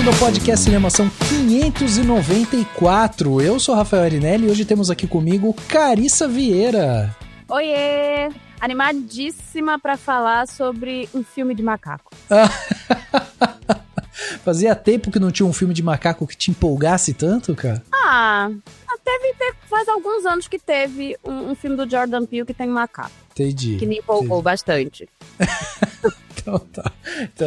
bem-vindo ao podcast Cinemação 594. Eu sou Rafael Arinelli e hoje temos aqui comigo Carissa Vieira. Oiê! Animadíssima pra falar sobre um filme de macaco. Fazia tempo que não tinha um filme de macaco que te empolgasse tanto, cara? Faz alguns anos que teve um filme do Jordan Peele que tem macaco. Entendi. Que me empolgou bastante. Então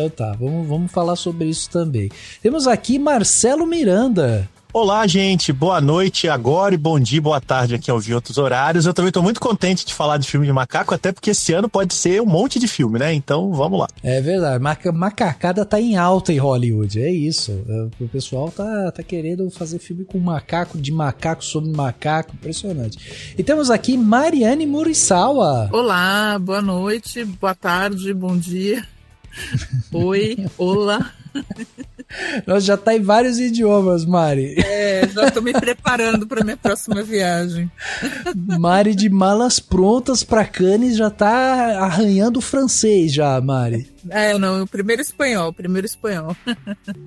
tá. Vamos falar sobre isso também. Temos aqui Marcelo Miranda. Olá, gente. Boa noite agora e bom dia, boa tarde aqui ao ouvir outros horários. Eu também tô muito contente de falar de filme de macaco, até porque esse ano pode ser um monte de filme, né? Então, vamos lá. É verdade. Macacada tá em alta em Hollywood. É isso. O pessoal tá querendo fazer filme com macaco, de macaco sobre macaco. Impressionante. E temos aqui Mariane Murisawa. Olá, boa noite, boa tarde, bom dia. Oi, olá. Nós já tá em vários idiomas, Mari. Já tô me preparando para minha próxima viagem. Mari de malas prontas pra Cannes já tá arranhando o francês já, Mari. Não, o primeiro espanhol.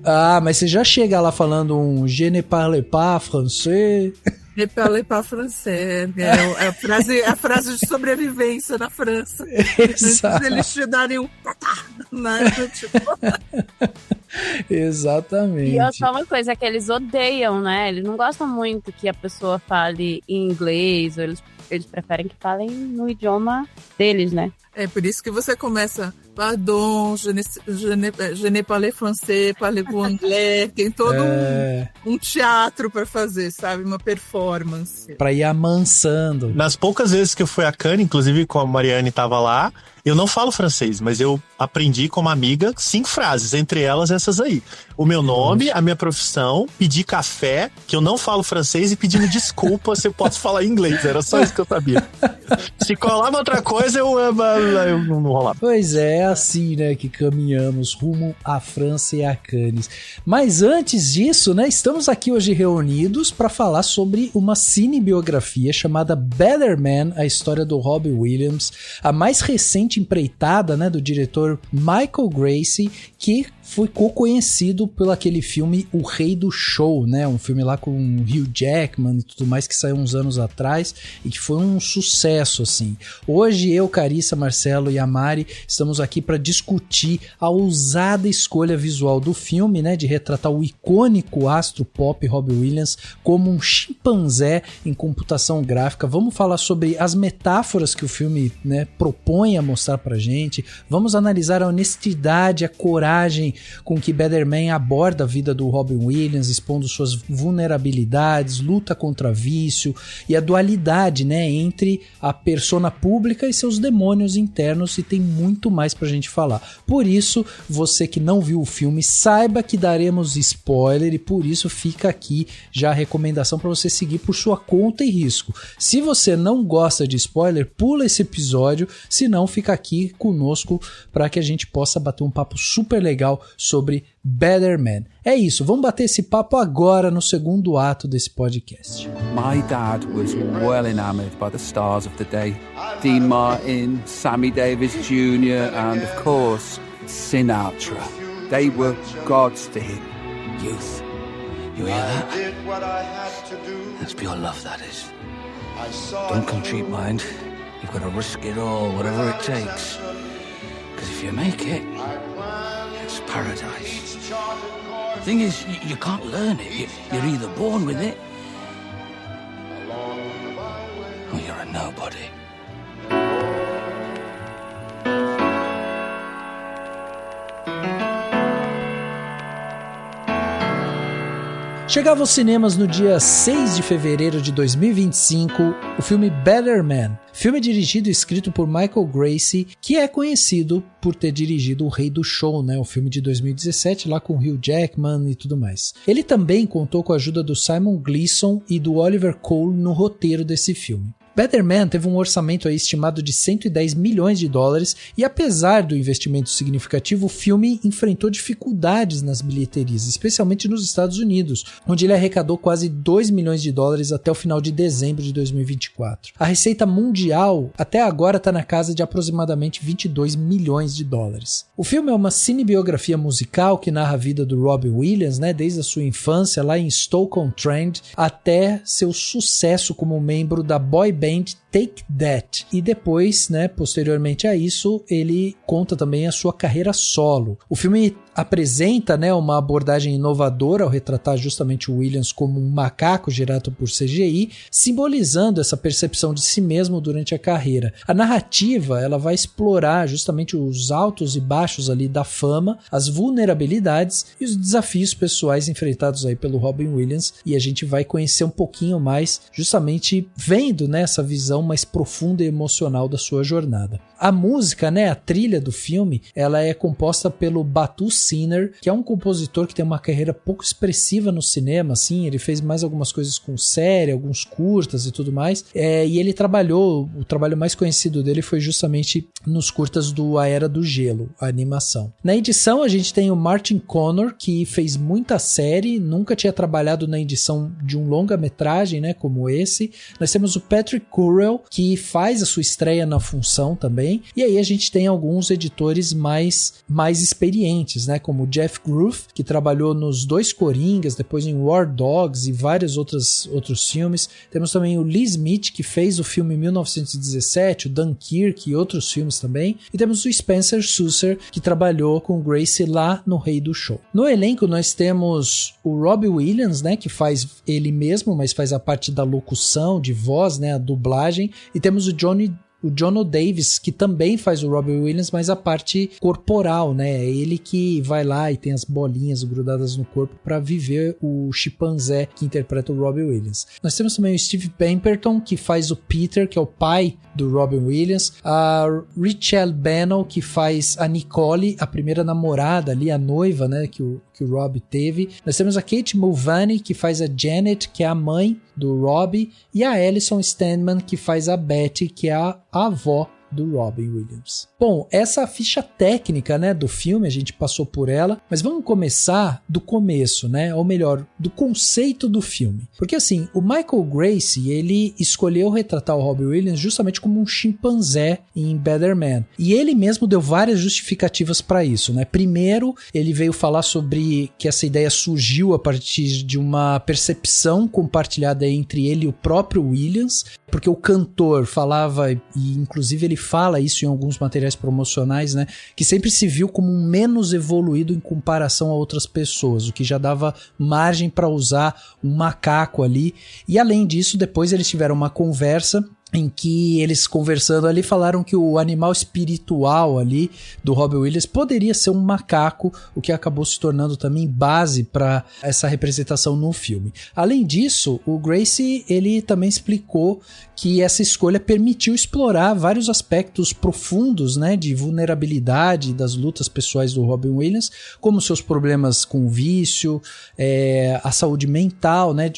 Ah, mas você já chega lá falando um je ne parle pas français. Je parle pas français. É a frase de sobrevivência na França. Exato. Antes eles te darem um... Exatamente. E só uma coisa que eles odeiam, né? Eles não gostam muito que a pessoa fale em inglês, ou eles preferem que falem no idioma deles, né? É por isso que você começa, pardon, je ne parle français, parlez-vous anglais, tem todo um teatro pra fazer, sabe? Uma performance. Pra ir amansando. Nas poucas vezes que eu fui a Cannes, inclusive com a Mariane tava lá, eu não falo francês, mas eu aprendi como amiga 5 frases, entre elas essas aí. O meu nome, a minha profissão, pedir café, que eu não falo francês, e pedindo desculpa se eu posso falar inglês. Era só isso que eu sabia. Se colava outra coisa, eu não rolava. Pois é assim, né, que caminhamos rumo à França e a Cannes. Mas antes disso, né, estamos aqui hoje reunidos para falar sobre uma cinebiografia chamada Better Man, a história do Robbie Williams, a mais recente empreitada, né, do diretor Michael Gracey, que ficou conhecido pelo aquele filme O Rei do Show, né? Um filme lá com o Hugh Jackman e tudo mais que saiu uns anos atrás e que foi um sucesso, assim. Hoje eu, Carissa, Marcelo e a Mari estamos aqui para discutir a ousada escolha visual do filme, né? De retratar o icônico astro pop Robbie Williams como um chimpanzé em computação gráfica. Vamos falar sobre as metáforas que o filme, né, propõe a mostrar pra gente. Vamos analisar a honestidade, a coragem com que Better Man aborda a vida do Robin Williams, expondo suas vulnerabilidades, luta contra vício e a dualidade, né, entre a persona pública e seus demônios internos, e tem muito mais pra gente falar. Por isso, você que não viu o filme, saiba que daremos spoiler, e por isso fica aqui já a recomendação para você seguir por sua conta e risco. Se você não gosta de spoiler, pula esse episódio, senão fica aqui conosco para que a gente possa bater um papo super legal sobre Better Man. É isso, vamos bater esse papo agora no segundo ato desse podcast. My dad was well enamored by the stars of the day. Dean Martin, Sammy Davis Jr. and of course Sinatra. They were gods to him. Youth. You hear that? That's pure love, that is. Don't come cheap, mind. You've got to risk it all, whatever it takes. Because if you make it, it's paradise. The thing is, you can't learn it. You're either born with it, or you're a nobody. Chegava aos cinemas no dia 6 de fevereiro de 2025 o filme Better Man, filme dirigido e escrito por Michael Gracey, que é conhecido por ter dirigido O Rei do Show, né, o filme de 2017 lá com Hugh Jackman e tudo mais. Ele também contou com a ajuda do Simon Gleeson e do Oliver Cole no roteiro desse filme. Better Man teve um orçamento aí estimado de 110 milhões de dólares e apesar do investimento significativo, o filme enfrentou dificuldades nas bilheterias, especialmente nos Estados Unidos, onde ele arrecadou quase 2 milhões de dólares até o final de dezembro de 2024. A receita mundial até agora está na casa de aproximadamente 22 milhões de dólares. O filme é uma cinebiografia musical que narra a vida do Robbie Williams, né, desde a sua infância lá em Stoke-on-Trent até seu sucesso como membro da boy band Take That. E depois, né, posteriormente a isso, ele conta também a sua carreira solo. O filme apresenta, né, uma abordagem inovadora ao retratar justamente o Williams como um macaco gerado por CGI, simbolizando essa percepção de si mesmo durante a carreira. A narrativa, ela vai explorar justamente os altos e baixos ali da fama, as vulnerabilidades e os desafios pessoais enfrentados aí pelo Robin Williams, e a gente vai conhecer um pouquinho mais justamente vendo, né, essa visão mais profunda e emocional da sua jornada. A música, né, a trilha do filme, ela é composta pelo Batu Sinner, que é um compositor que tem uma carreira pouco expressiva no cinema, assim, ele fez mais algumas coisas com série, alguns curtas e tudo mais, e ele trabalhou, o trabalho mais conhecido dele foi justamente nos curtas do A Era do Gelo, a animação. Na edição a gente tem o Martin Connor, que fez muita série, nunca tinha trabalhado na edição de um longa-metragem, né, como esse. Nós temos o Patrick Currell, que faz a sua estreia na função também, e aí a gente tem alguns editores mais experientes, né, como o Jeff Groove, que trabalhou nos 2 Coringas, depois em War Dogs e vários outros filmes. Temos também o Lee Smith, que fez o filme 1917, o Dunkirk e outros filmes também. E temos o Spencer Susser, que trabalhou com Gracie lá no Rei do Show. No elenco nós temos o Robbie Williams, né, que faz ele mesmo, mas faz a parte da locução, de voz, né, a dublagem. E temos o John Davis, que também faz o Robbie Williams, mas a parte corporal, né? É ele que vai lá e tem as bolinhas grudadas no corpo para viver o chimpanzé que interpreta o Robbie Williams. Nós temos também o Steve Pemberton, que faz o Peter, que é o pai do Robin Williams, a Richelle Bennell, que faz a Nicole, a primeira namorada ali, a noiva, né, que o Robbie teve. Nós temos a Kate Mulvaney, que faz a Janet, que é a mãe do Robbie, e a Alison Steadman, que faz a Betty, que é a avó do Robin Williams. Bom, essa ficha técnica, né, do filme, a gente passou por ela, mas vamos começar do começo, né, ou melhor, do conceito do filme. Porque assim, o Michael Gracie, ele escolheu retratar o Robin Williams justamente como um chimpanzé em Better Man. E ele mesmo deu várias justificativas para isso, né? Primeiro, ele veio falar sobre que essa ideia surgiu a partir de uma percepção compartilhada entre ele e o próprio Williams, porque o cantor falava, e inclusive ele fala isso em alguns materiais promocionais, né, que sempre se viu como um menos evoluído em comparação a outras pessoas, o que já dava margem para usar um macaco ali. E além disso, depois eles tiveram uma conversa em que eles conversando ali falaram que o animal espiritual ali do Robin Williams poderia ser um macaco, o que acabou se tornando também base para essa representação no filme. Além disso, o Gracie, ele também explicou que essa escolha permitiu explorar vários aspectos profundos, né, de vulnerabilidade das lutas pessoais do Robin Williams, como seus problemas com o vício, a saúde mental, né,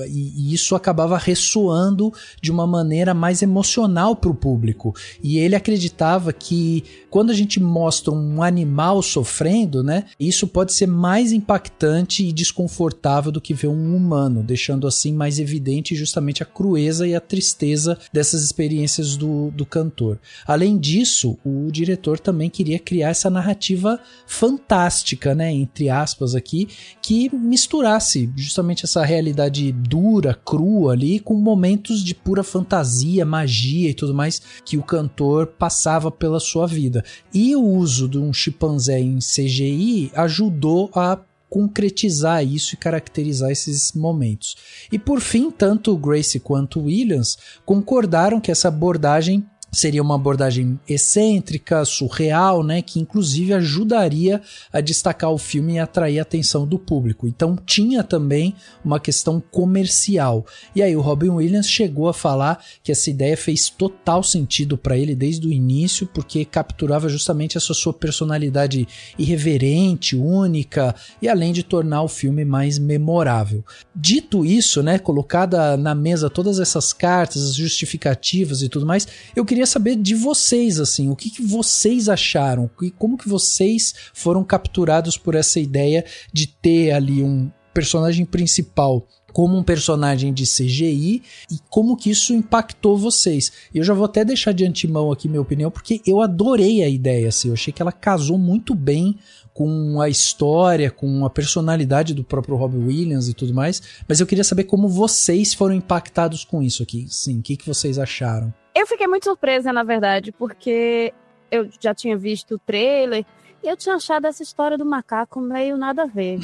e isso acabava ressoando de uma maneira mais emocional para o público. E ele acreditava que quando a gente mostra um animal sofrendo, né, isso pode ser mais impactante e desconfortável do que ver um humano, deixando assim mais evidente justamente a crueza e a tristeza dessas experiências do cantor. Além disso, o diretor também queria criar essa narrativa fantástica, né, entre aspas aqui, que misturasse justamente essa realidade dura, crua ali, com momentos de pura fantasia, magia e tudo mais que o cantor passava pela sua vida. E o uso de um chimpanzé em CGI ajudou a concretizar isso e caracterizar esses momentos. E por fim, tanto o Gracie quanto o Williams concordaram que essa abordagem seria uma abordagem excêntrica, surreal, né, que inclusive ajudaria a destacar o filme e atrair a atenção do público. Então tinha também uma questão comercial. E aí o Robin Williams chegou a falar que essa ideia fez total sentido para ele desde o início, porque capturava justamente essa sua personalidade irreverente, única, e além de tornar o filme mais memorável. Dito isso, né, colocada na mesa todas essas cartas, as justificativas e tudo mais, eu queria saber de vocês, assim, o que vocês acharam, como que vocês foram capturados por essa ideia de ter ali um personagem principal como um personagem de CGI e como que isso impactou vocês. Eu já vou até deixar de antemão aqui minha opinião, porque eu adorei a ideia, assim, eu achei que ela casou muito bem com a história, com a personalidade do próprio Robin Williams e tudo mais, mas eu queria saber como vocês foram impactados com isso aqui, sim, o que vocês acharam? Eu fiquei muito surpresa, na verdade, porque eu já tinha visto o trailer e eu tinha achado essa história do macaco meio nada a ver.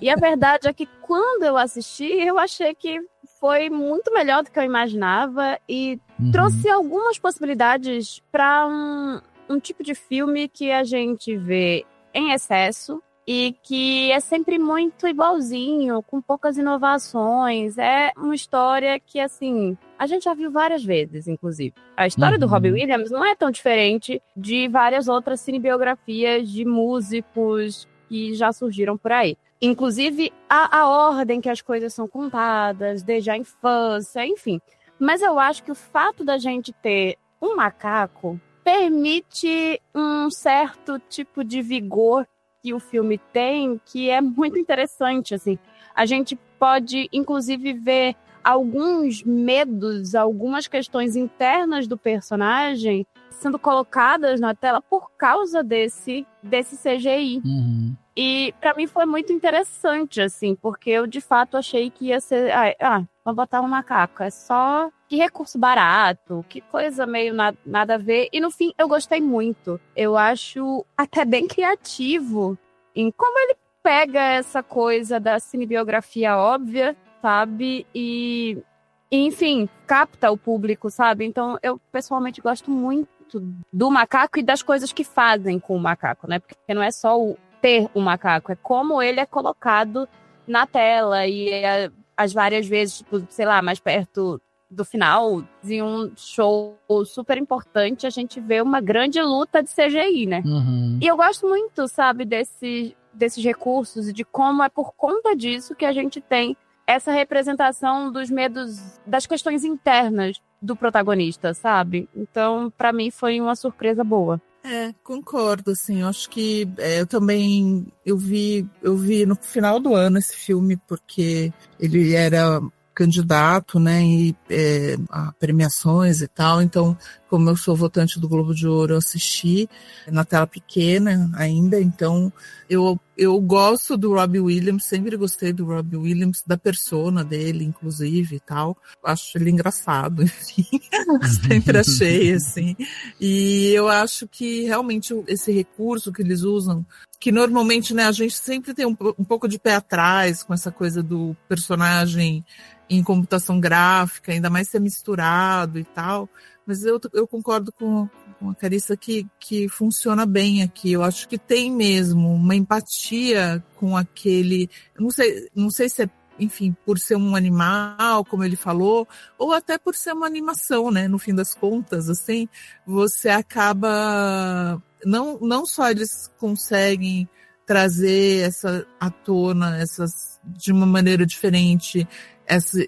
E a verdade é que quando eu assisti, eu achei que foi muito melhor do que eu imaginava e trouxe algumas possibilidades para um tipo de filme que a gente vê em excesso e que é sempre muito igualzinho, com poucas inovações. É uma história que, assim, a gente já viu várias vezes, inclusive. A história do Robin Williams não é tão diferente de várias outras cinebiografias de músicos que já surgiram por aí. Inclusive, a ordem que as coisas são contadas, desde a infância, enfim. Mas eu acho que o fato da gente ter um macaco permite um certo tipo de vigor que o filme tem, que é muito interessante, assim. A gente pode, inclusive, ver alguns medos, algumas questões internas do personagem sendo colocadas na tela por causa desse CGI. E pra mim foi muito interessante, assim, porque eu de fato achei que ia ser... vou botar um macaco, é só... Que recurso barato, que coisa meio nada a ver. E no fim, eu gostei muito. Eu acho até bem criativo em como ele pega essa coisa da cinebiografia óbvia, sabe? E enfim, capta o público, sabe? Então, eu pessoalmente gosto muito do macaco e das coisas que fazem com o macaco, né? Porque não é só o ter o macaco, é como ele é colocado na tela e as várias vezes, tipo, sei lá, mais perto do final, em um show super importante, a gente vê uma grande luta de CGI, né? E eu gosto muito, sabe, desses recursos e de como é por conta disso que a gente tem essa representação dos medos, das questões internas do protagonista, sabe? Então, pra mim, foi uma surpresa boa. Concordo, assim, eu acho que eu vi no final do ano esse filme, porque ele era candidato, né, a premiações e tal, então, como eu sou votante do Globo de Ouro, eu assisti na tela pequena ainda, então eu gosto do Robin Williams, sempre gostei do Robin Williams, da persona dele, inclusive, e tal, acho ele engraçado, enfim, sempre achei, assim, e eu acho que realmente esse recurso que eles usam, que normalmente, né, a gente sempre tem um pouco de pé atrás com essa coisa do personagem em computação gráfica, ainda mais ser misturado e tal, mas eu concordo com a Carissa que funciona bem aqui. Eu acho que tem mesmo uma empatia com aquele, não sei se é, enfim, por ser um animal, como ele falou, ou até por ser uma animação, né, no fim das contas, assim, você acaba, não só eles conseguem trazer à tona de uma maneira diferente,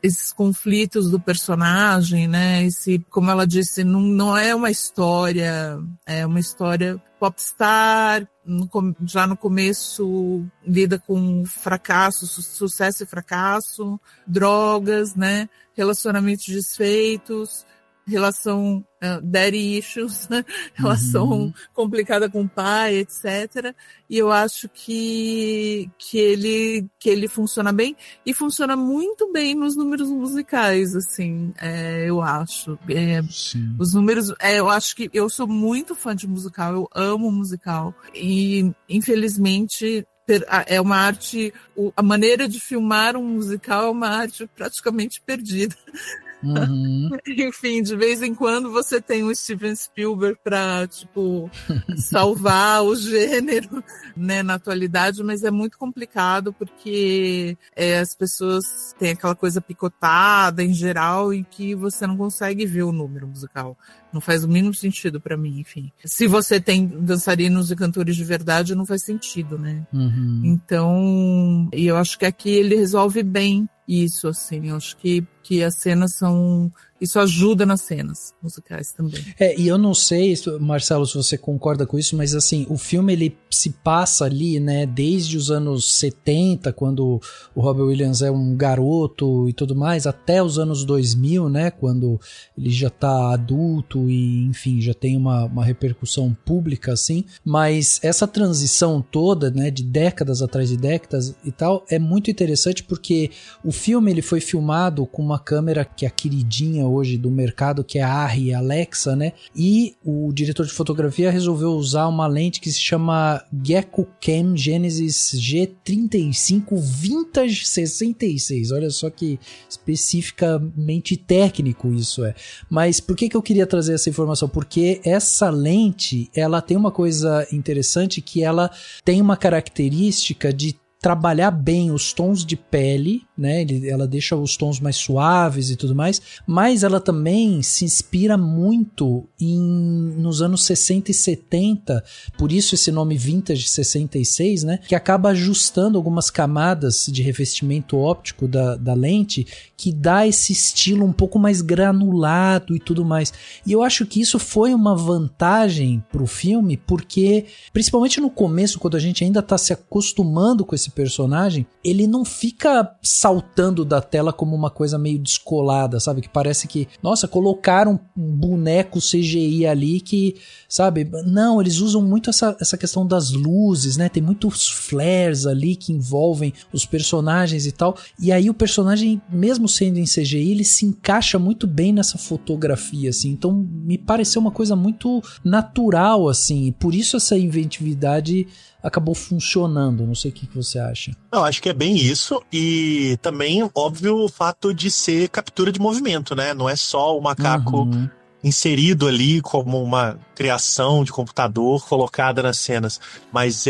esses conflitos do personagem, né? Como ela disse, não é uma história, é uma história popstar, já no começo lida com fracasso, sucesso e fracasso, drogas, né? Relacionamentos desfeitos, relação daddy issues, né? Relação complicada com o pai, etc. E eu acho que ele funciona bem e funciona muito bem nos números musicais, assim, eu acho. Os números, eu acho que eu sou muito fã de musical, eu amo musical e infelizmente é uma arte, a maneira de filmar um musical é uma arte praticamente perdida. Enfim, de vez em quando você tem um Steven Spielberg pra, tipo, salvar o gênero, né, na atualidade, mas é muito complicado porque as pessoas têm aquela coisa picotada em geral e que você não consegue ver o número musical. Não faz o mínimo sentido pra mim, enfim. Se você tem dançarinos e cantores de verdade, não faz sentido, né? Então, e eu acho que aqui ele resolve bem isso, assim. Eu acho que as cenas são... Isso ajuda nas cenas musicais também. E eu não sei, Marcelo, se você concorda com isso, mas assim, o filme ele se passa ali, né, desde os anos 70, quando o Robbie Williams é um garoto e tudo mais, até os anos 2000, né, quando ele já tá adulto e, enfim, já tem uma repercussão pública, assim, mas essa transição toda, né, de décadas atrás de décadas e tal, é muito interessante porque o filme ele foi filmado com uma câmera que é a queridinha hoje do mercado, que é a Arri Alexa, né? E o diretor de fotografia resolveu usar uma lente que se chama Gecko Cam Genesis G35 Vintage 66. Olha só que especificamente técnico isso é. Mas por que eu queria trazer essa informação? Porque essa lente, ela tem uma coisa interessante, que ela tem uma característica de trabalhar bem os tons de pele, né? Ela deixa os tons mais suaves e tudo mais, mas ela também se inspira muito nos anos 60 e 70, por isso esse nome Vintage 66, né? Que acaba ajustando algumas camadas de revestimento óptico da lente, que dá esse estilo um pouco mais granulado e tudo mais. E eu acho que isso foi uma vantagem pro filme, porque principalmente no começo, quando a gente ainda tá se acostumando com esse personagem, ele não fica saltando da tela como uma coisa meio descolada, sabe? Que parece que, nossa, colocaram um boneco CGI ali que, sabe? Não, eles usam muito essa questão das luzes, né? Tem muitos flares ali que envolvem os personagens e tal. E aí o personagem, mesmo sendo em CGI, ele se encaixa muito bem nessa fotografia, assim. Então me pareceu uma coisa muito natural, assim. E por isso essa inventividade acabou funcionando. Não sei o que você acha. Eu acho que é bem isso, e também, óbvio, o fato de ser captura de movimento, né? Não é só o macaco inserido ali como uma criação de computador colocada nas cenas, mas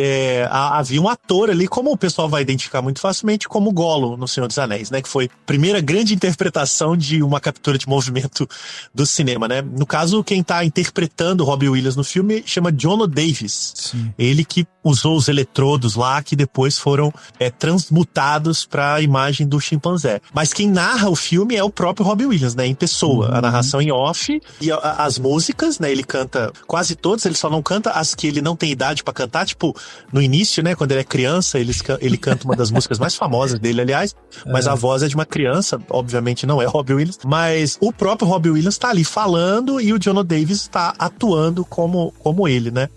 havia um ator ali, como o pessoal vai identificar muito facilmente, como o Gollum no Senhor dos Anéis, né? Que foi a primeira grande interpretação de uma captura de movimento do cinema, né? No caso, quem tá interpretando o Robbie Williams no filme chama John Davis. Sim. Ele que usou os eletrodos lá, que depois foram transmutados para a imagem do chimpanzé. Mas quem narra o filme é o próprio Robbie Williams, né? Em pessoa. A narração em off e as músicas, né? Ele canta quase todas, ele só não canta as que ele não tem idade pra cantar, tipo, no início, né, quando ele é criança, ele canta uma das músicas mais famosas dele, aliás, mas a voz é de uma criança, obviamente não é Robbie Williams, mas o próprio Robbie Williams tá ali falando e o John Davis tá atuando como ele, né?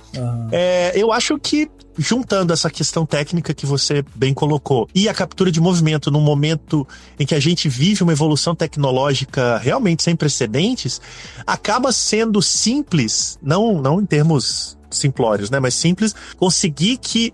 Eu acho que, juntando essa questão técnica que você bem colocou e a captura de movimento num momento em que a gente vive uma evolução tecnológica realmente sem precedentes, acaba sendo simples, não em termos simplórios, né, mas simples, conseguir que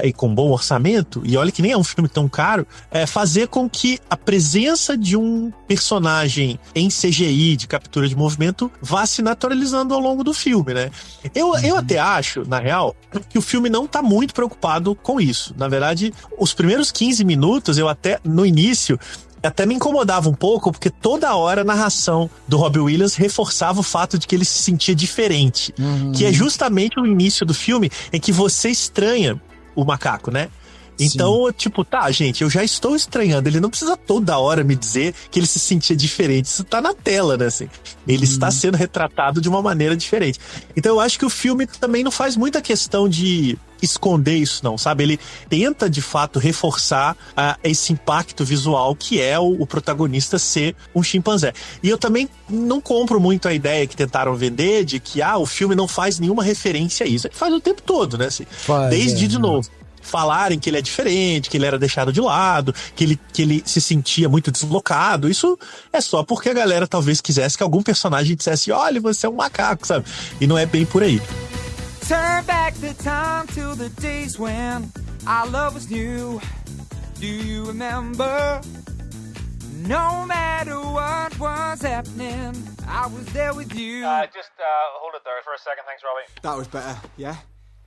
e com bom orçamento, e olha que nem é um filme tão caro, fazer com que a presença de um personagem em CGI, de captura de movimento, vá se naturalizando ao longo do filme, né? Eu até acho, na real, que o filme não tá muito preocupado com isso. Na verdade, os primeiros 15 minutos, no início, até me incomodava um pouco, porque toda hora a narração do Robbie Williams reforçava o fato de que ele se sentia diferente. Que é justamente o início do filme em que você estranha o macaco, né? Então, tipo, tá, gente, eu já estou estranhando. Ele não precisa toda hora me dizer que ele se sentia diferente. Isso tá na tela, né, assim. Ele está sendo retratado de uma maneira diferente. Então, eu acho que o filme também não faz muita questão de esconder isso, não, sabe? Ele tenta, de fato, reforçar esse impacto visual que é o protagonista ser um chimpanzé. E eu também não compro muito a ideia que tentaram vender de que, o filme não faz nenhuma referência a isso. Ele faz o tempo todo, né, assim. De novo, falarem que ele é diferente, que ele era deixado de lado, que ele se sentia muito deslocado. Isso é só porque a galera talvez quisesse que algum personagem dissesse, olha, você é um macaco, sabe? E não é bem por aí. Turn back the time to the days when our love was new. Do you remember? No matter what was happening, I was there with you. Just hold it there for a second, thanks, Robbie. That was better, yeah?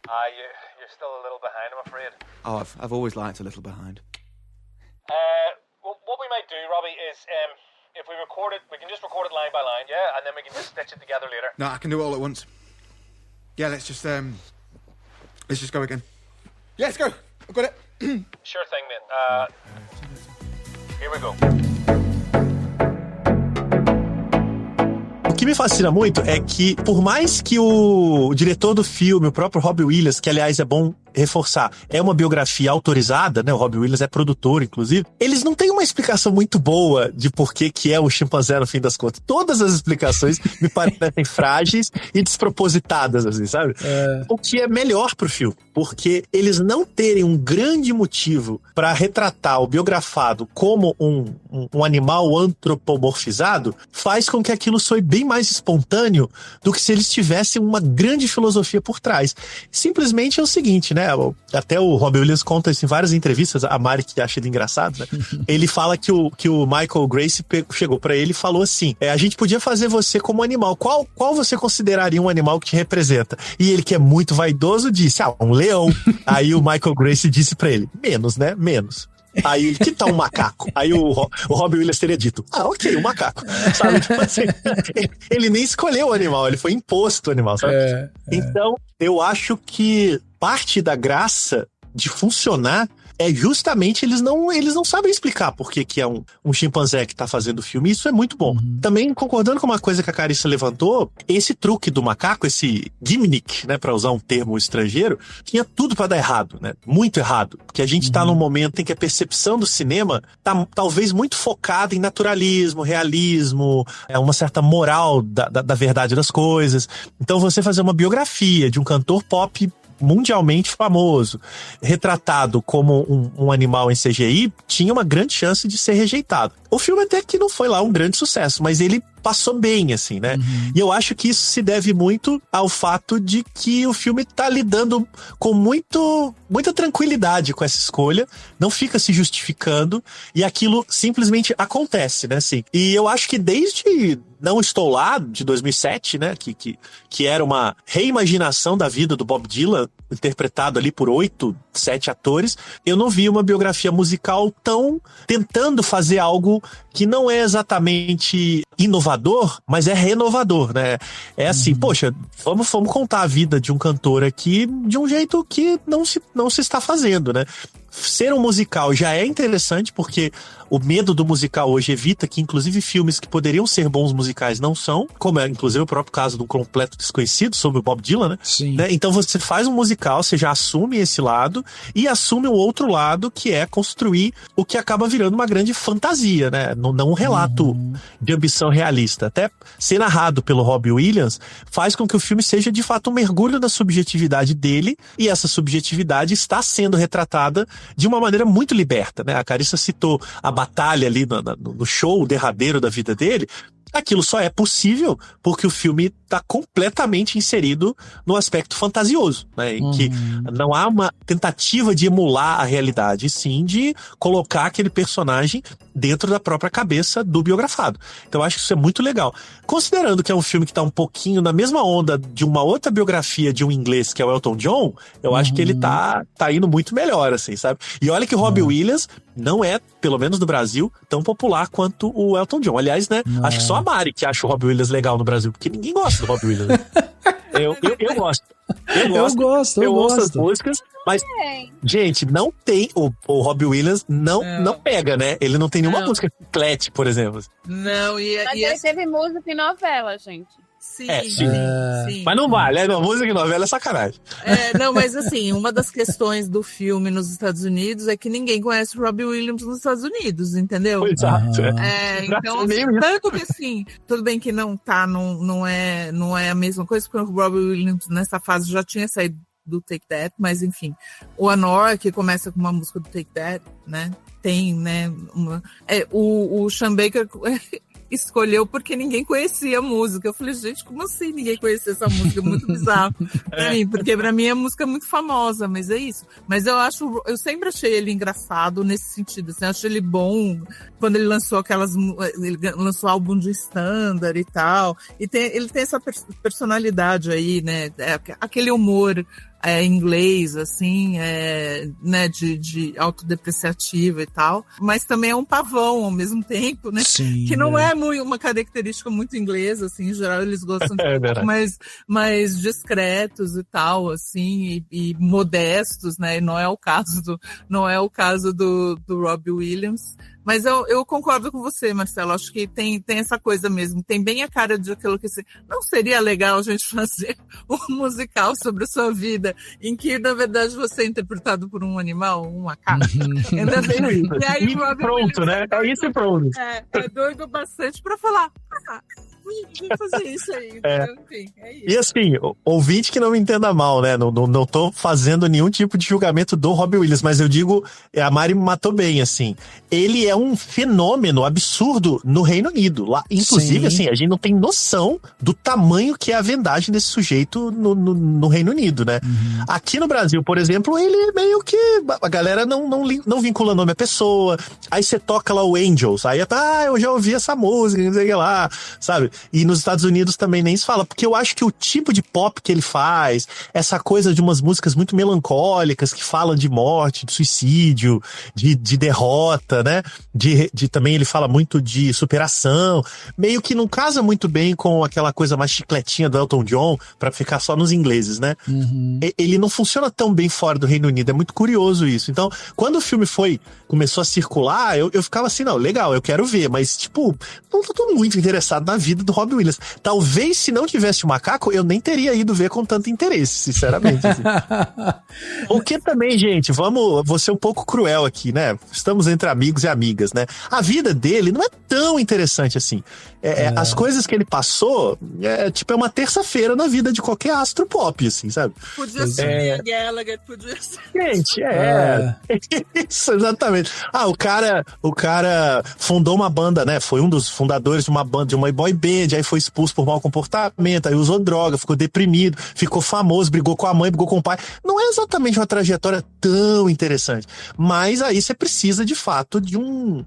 You're still a little behind, I'm afraid. Oh, I've always liked a little behind. Well, what we might do, Robbie, is if we record it, we can just record it line by line, yeah? And then we can just stitch it together later. No, I can do it all at once. Yeah, let's just go again. Yeah, let's go. I've got it. Sure thing, mate. Here we go. O que me fascina muito é que, por mais que o diretor do filme, o próprio Robbie Williams, que aliás é bom reforçar, é uma biografia autorizada, né? O Robbie Williams é produtor, inclusive. Eles não têm uma explicação muito boa de por que é o chimpanzé no fim das contas. Todas as explicações me parecem frágeis e despropositadas, assim, sabe? O que é melhor pro filme, porque eles não terem um grande motivo para retratar o biografado como um animal antropomorfizado faz com que aquilo soe bem mais espontâneo do que se eles tivessem uma grande filosofia por trás. Simplesmente é o seguinte, né? Até o Robbie Williams conta isso em várias entrevistas, a Mari que acha ele engraçado, né? Ele fala que o Michael Gracie chegou pra ele e falou assim, a gente podia fazer você como animal, qual você consideraria um animal que te representa? E ele, que é muito vaidoso, disse, um leão. Aí o Michael Gracie disse pra ele, menos, né? Menos. Aí ele, que tal um macaco? Aí o Robbie Williams teria dito, ok, um macaco. Sabe? Tipo assim, ele nem escolheu o animal, ele foi imposto o animal, sabe? Então, eu acho que parte da graça de funcionar é justamente eles não sabem explicar por que é um chimpanzé que tá fazendo o filme. Isso é muito bom. Também, concordando com uma coisa que a Carissa levantou, esse truque do macaco, esse gimmick, né, pra usar um termo estrangeiro, tinha tudo pra dar errado, né? Muito errado. Porque a gente tá num momento em que a percepção do cinema tá talvez muito focada em naturalismo, realismo, uma certa moral da verdade das coisas. Então você fazer uma biografia de um cantor pop mundialmente famoso, retratado como um animal em CGI, tinha uma grande chance de ser rejeitado. O filme até que não foi lá um grande sucesso, mas ele passou bem, assim, né? E eu acho que isso se deve muito ao fato de que o filme tá lidando com muita tranquilidade com essa escolha, não fica se justificando, e aquilo simplesmente acontece, né? Assim. E eu acho que desde Não Estou Lá, de 2007, né? Que era uma reimaginação da vida do Bob Dylan, interpretado ali por 8, 7 atores, eu não vi uma biografia musical tão tentando fazer algo que não é exatamente inovador, mas é renovador, né? É assim, poxa, vamos contar a vida de um cantor aqui de um jeito que não se está fazendo, né? Ser um musical já é interessante, porque o medo do musical hoje evita que, inclusive, filmes que poderiam ser bons musicais não são, como é, inclusive, o próprio caso do Completo Desconhecido, sobre o Bob Dylan, né? Sim. Né? Então você faz um musical, você já assume esse lado e assume o outro lado, que é construir o que acaba virando uma grande fantasia, né? Não um relato de ambição realista. Até ser narrado pelo Robbie Williams faz com que o filme seja, de fato, um mergulho na subjetividade dele, e essa subjetividade está sendo retratada de uma maneira muito liberta, né? A Carissa citou a batalha ali no show derradeiro da vida dele. Aquilo só é possível porque o filme está completamente inserido no aspecto fantasioso, né? Em que não há uma tentativa de emular a realidade, sim de colocar aquele personagem dentro da própria cabeça do biografado. Então eu acho que isso é muito legal. Considerando que é um filme que está um pouquinho na mesma onda de uma outra biografia de um inglês, que é o Elton John, eu acho que ele tá indo muito melhor, assim, sabe? E olha que o Robbie Williams não é, pelo menos no Brasil, tão popular quanto o Elton John. Aliás, né, acho que só a Mari que acha o Robbie Williams legal no Brasil, porque ninguém gosta do Robbie Williams. Eu gosto. Eu ouço as músicas, mas, gente, não tem. O Robbie Williams não pega, né? Ele não tem nenhuma música chiclete, por exemplo. Não, Mas ele teve música em novela, gente. Sim, sim. Mas não vale, né? Música em novela é sacanagem. Não, mas assim, uma das questões do filme nos Estados Unidos é que ninguém conhece o Robbie Williams nos Estados Unidos, entendeu? Exato. Então, tanto que assim, tudo bem que não é a mesma coisa, porque o Robbie Williams nessa fase já tinha saído do Take That, mas enfim, o Anora, que começa com uma música do Take That, né? Tem, né? O Sean Baker escolheu porque ninguém conhecia a música. Eu falei, gente, como assim ninguém conhecia essa música? Muito bizarro pra mim, porque pra mim a música é muito famosa, mas é isso. Mas eu sempre achei ele engraçado nesse sentido, assim, eu acho ele bom quando ele lançou ele lançou álbum de standard e tal, e ele tem essa personalidade aí, né, aquele humor inglês, assim, né, de autodepreciativa e tal, mas também é um pavão ao mesmo tempo, né? Sim, que não é muito, uma característica muito inglesa, assim, em geral eles gostam de mais discretos e tal, assim, e modestos, né? E não é o caso do Robbie Williams. Mas eu concordo com você, Marcelo. Acho que tem essa coisa mesmo. Tem bem a cara de aquilo que não seria legal a gente fazer um musical sobre a sua vida, em que, na verdade, você é interpretado por um animal, um macaco. E aí, pronto, né? É isso e pronto. É doido bastante pra falar. Vamos fazer isso aí. Enfim, é isso. E assim, ouvinte que não me entenda mal, né? Não tô fazendo nenhum tipo de julgamento do Robbie Williams, mas eu digo, a Mari me matou bem, assim. Ele é um fenômeno absurdo no Reino Unido. Lá, inclusive, assim, a gente não tem noção do tamanho que é a vendagem desse sujeito no Reino Unido, né? Uhum. Aqui no Brasil, por exemplo, ele meio que... A galera não vincula nome à pessoa. Aí você toca lá o Angels. Aí eu já ouvi essa música, não sei o que lá, sabe? E nos Estados Unidos também nem se fala, porque eu acho que o tipo de pop que ele faz, essa coisa de umas músicas muito melancólicas que falam de morte, de suicídio, de derrota, né? Também ele fala muito de superação, meio que não casa muito bem com aquela coisa mais chicletinha do Elton John, pra ficar só nos ingleses, né? Uhum. Ele não funciona tão bem fora do Reino Unido, é muito curioso isso. Então, quando o filme começou a circular, eu ficava assim, não, legal, eu quero ver, mas tipo, não tô muito interessado na vida do Robbie Williams. Talvez se não tivesse o macaco, eu nem teria ido ver com tanto interesse, sinceramente. Assim. Porque também, gente, vou ser um pouco cruel aqui, né? Estamos entre amigos e amigas, né? A vida dele não é tão interessante assim. As coisas que ele passou, é uma terça-feira na vida de qualquer astro pop, assim, sabe? Podia ser a Gallagher, podia ser. Gente, isso, exatamente. O cara fundou uma banda, né? Foi um dos fundadores de uma banda, de uma boy band, aí foi expulso por mau comportamento, aí usou droga, ficou deprimido, ficou famoso, brigou com a mãe, brigou com o pai. Não é exatamente uma trajetória tão interessante, mas aí você precisa, de fato, de um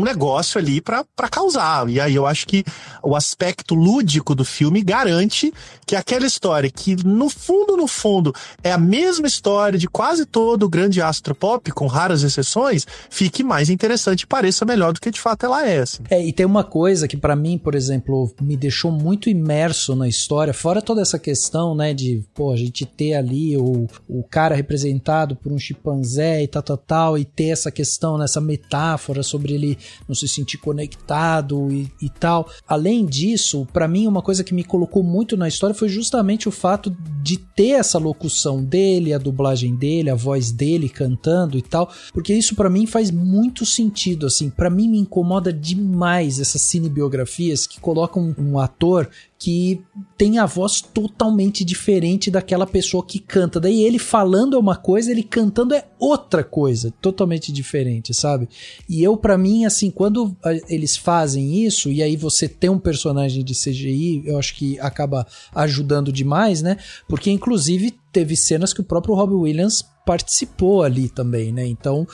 negócio ali pra causar. E aí eu acho que o aspecto lúdico do filme garante que aquela história que, no fundo, é a mesma história de quase todo o grande astro pop, com raras exceções, fique mais interessante e pareça melhor do que de fato ela é. Assim. E tem uma coisa que pra mim, por exemplo, me deixou muito imerso na história, fora toda essa questão, né, de, a gente ter ali o cara representado por um chimpanzé e tal, e ter essa questão, nessa metáfora sobre ele não se sentir conectado e tal. Além disso, pra mim, uma coisa que me colocou muito na história foi justamente o fato de ter essa locução dele, a dublagem dele, a voz dele cantando e tal, porque isso pra mim faz muito sentido, assim. Pra mim me incomoda demais essas cinebiografias que colocam um ator que tem a voz totalmente diferente daquela pessoa que canta. Daí ele falando é uma coisa, ele cantando é outra coisa, totalmente diferente, sabe? E pra mim, assim, quando eles fazem isso, e aí você tem um personagem de CGI, eu acho que acaba ajudando demais, né? Porque, inclusive, teve cenas que o próprio Robbie Williams participou ali também, né? Então,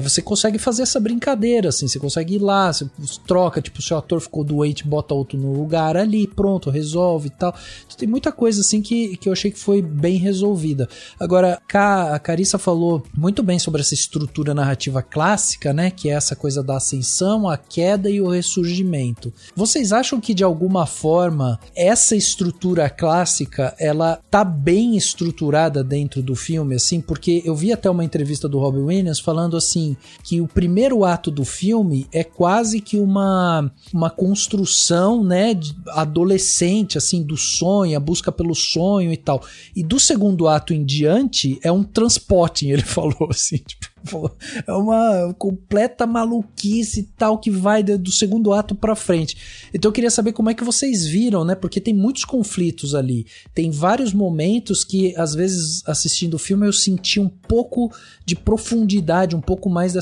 você consegue fazer essa brincadeira, assim, você consegue ir lá, você troca, tipo, se o ator ficou doente, bota outro no lugar ali, pronto, resolve e tal. Então, tem muita coisa, assim, que eu achei que foi bem resolvida. Agora, a Carissa falou muito bem sobre essa estrutura narrativa clássica, né? Que é essa coisa da ascensão, a queda e o ressurgimento. Vocês acham que, de alguma forma, essa estrutura clássica, ela tá bem estruturada dentro do filme, assim? Porque eu vi até uma entrevista do Robbie Williams falando assim, que o primeiro ato do filme é quase que uma construção, né, adolescente, assim, do sonho, a busca pelo sonho e tal. E do segundo ato em diante é um transporting, ele falou assim, tipo, é uma completa maluquice e tal que vai do segundo ato pra frente. Então eu queria saber como é que vocês viram, né? Porque tem muitos conflitos ali. Tem vários momentos que, às vezes, assistindo o filme, eu senti um pouco de profundidade, um pouco mais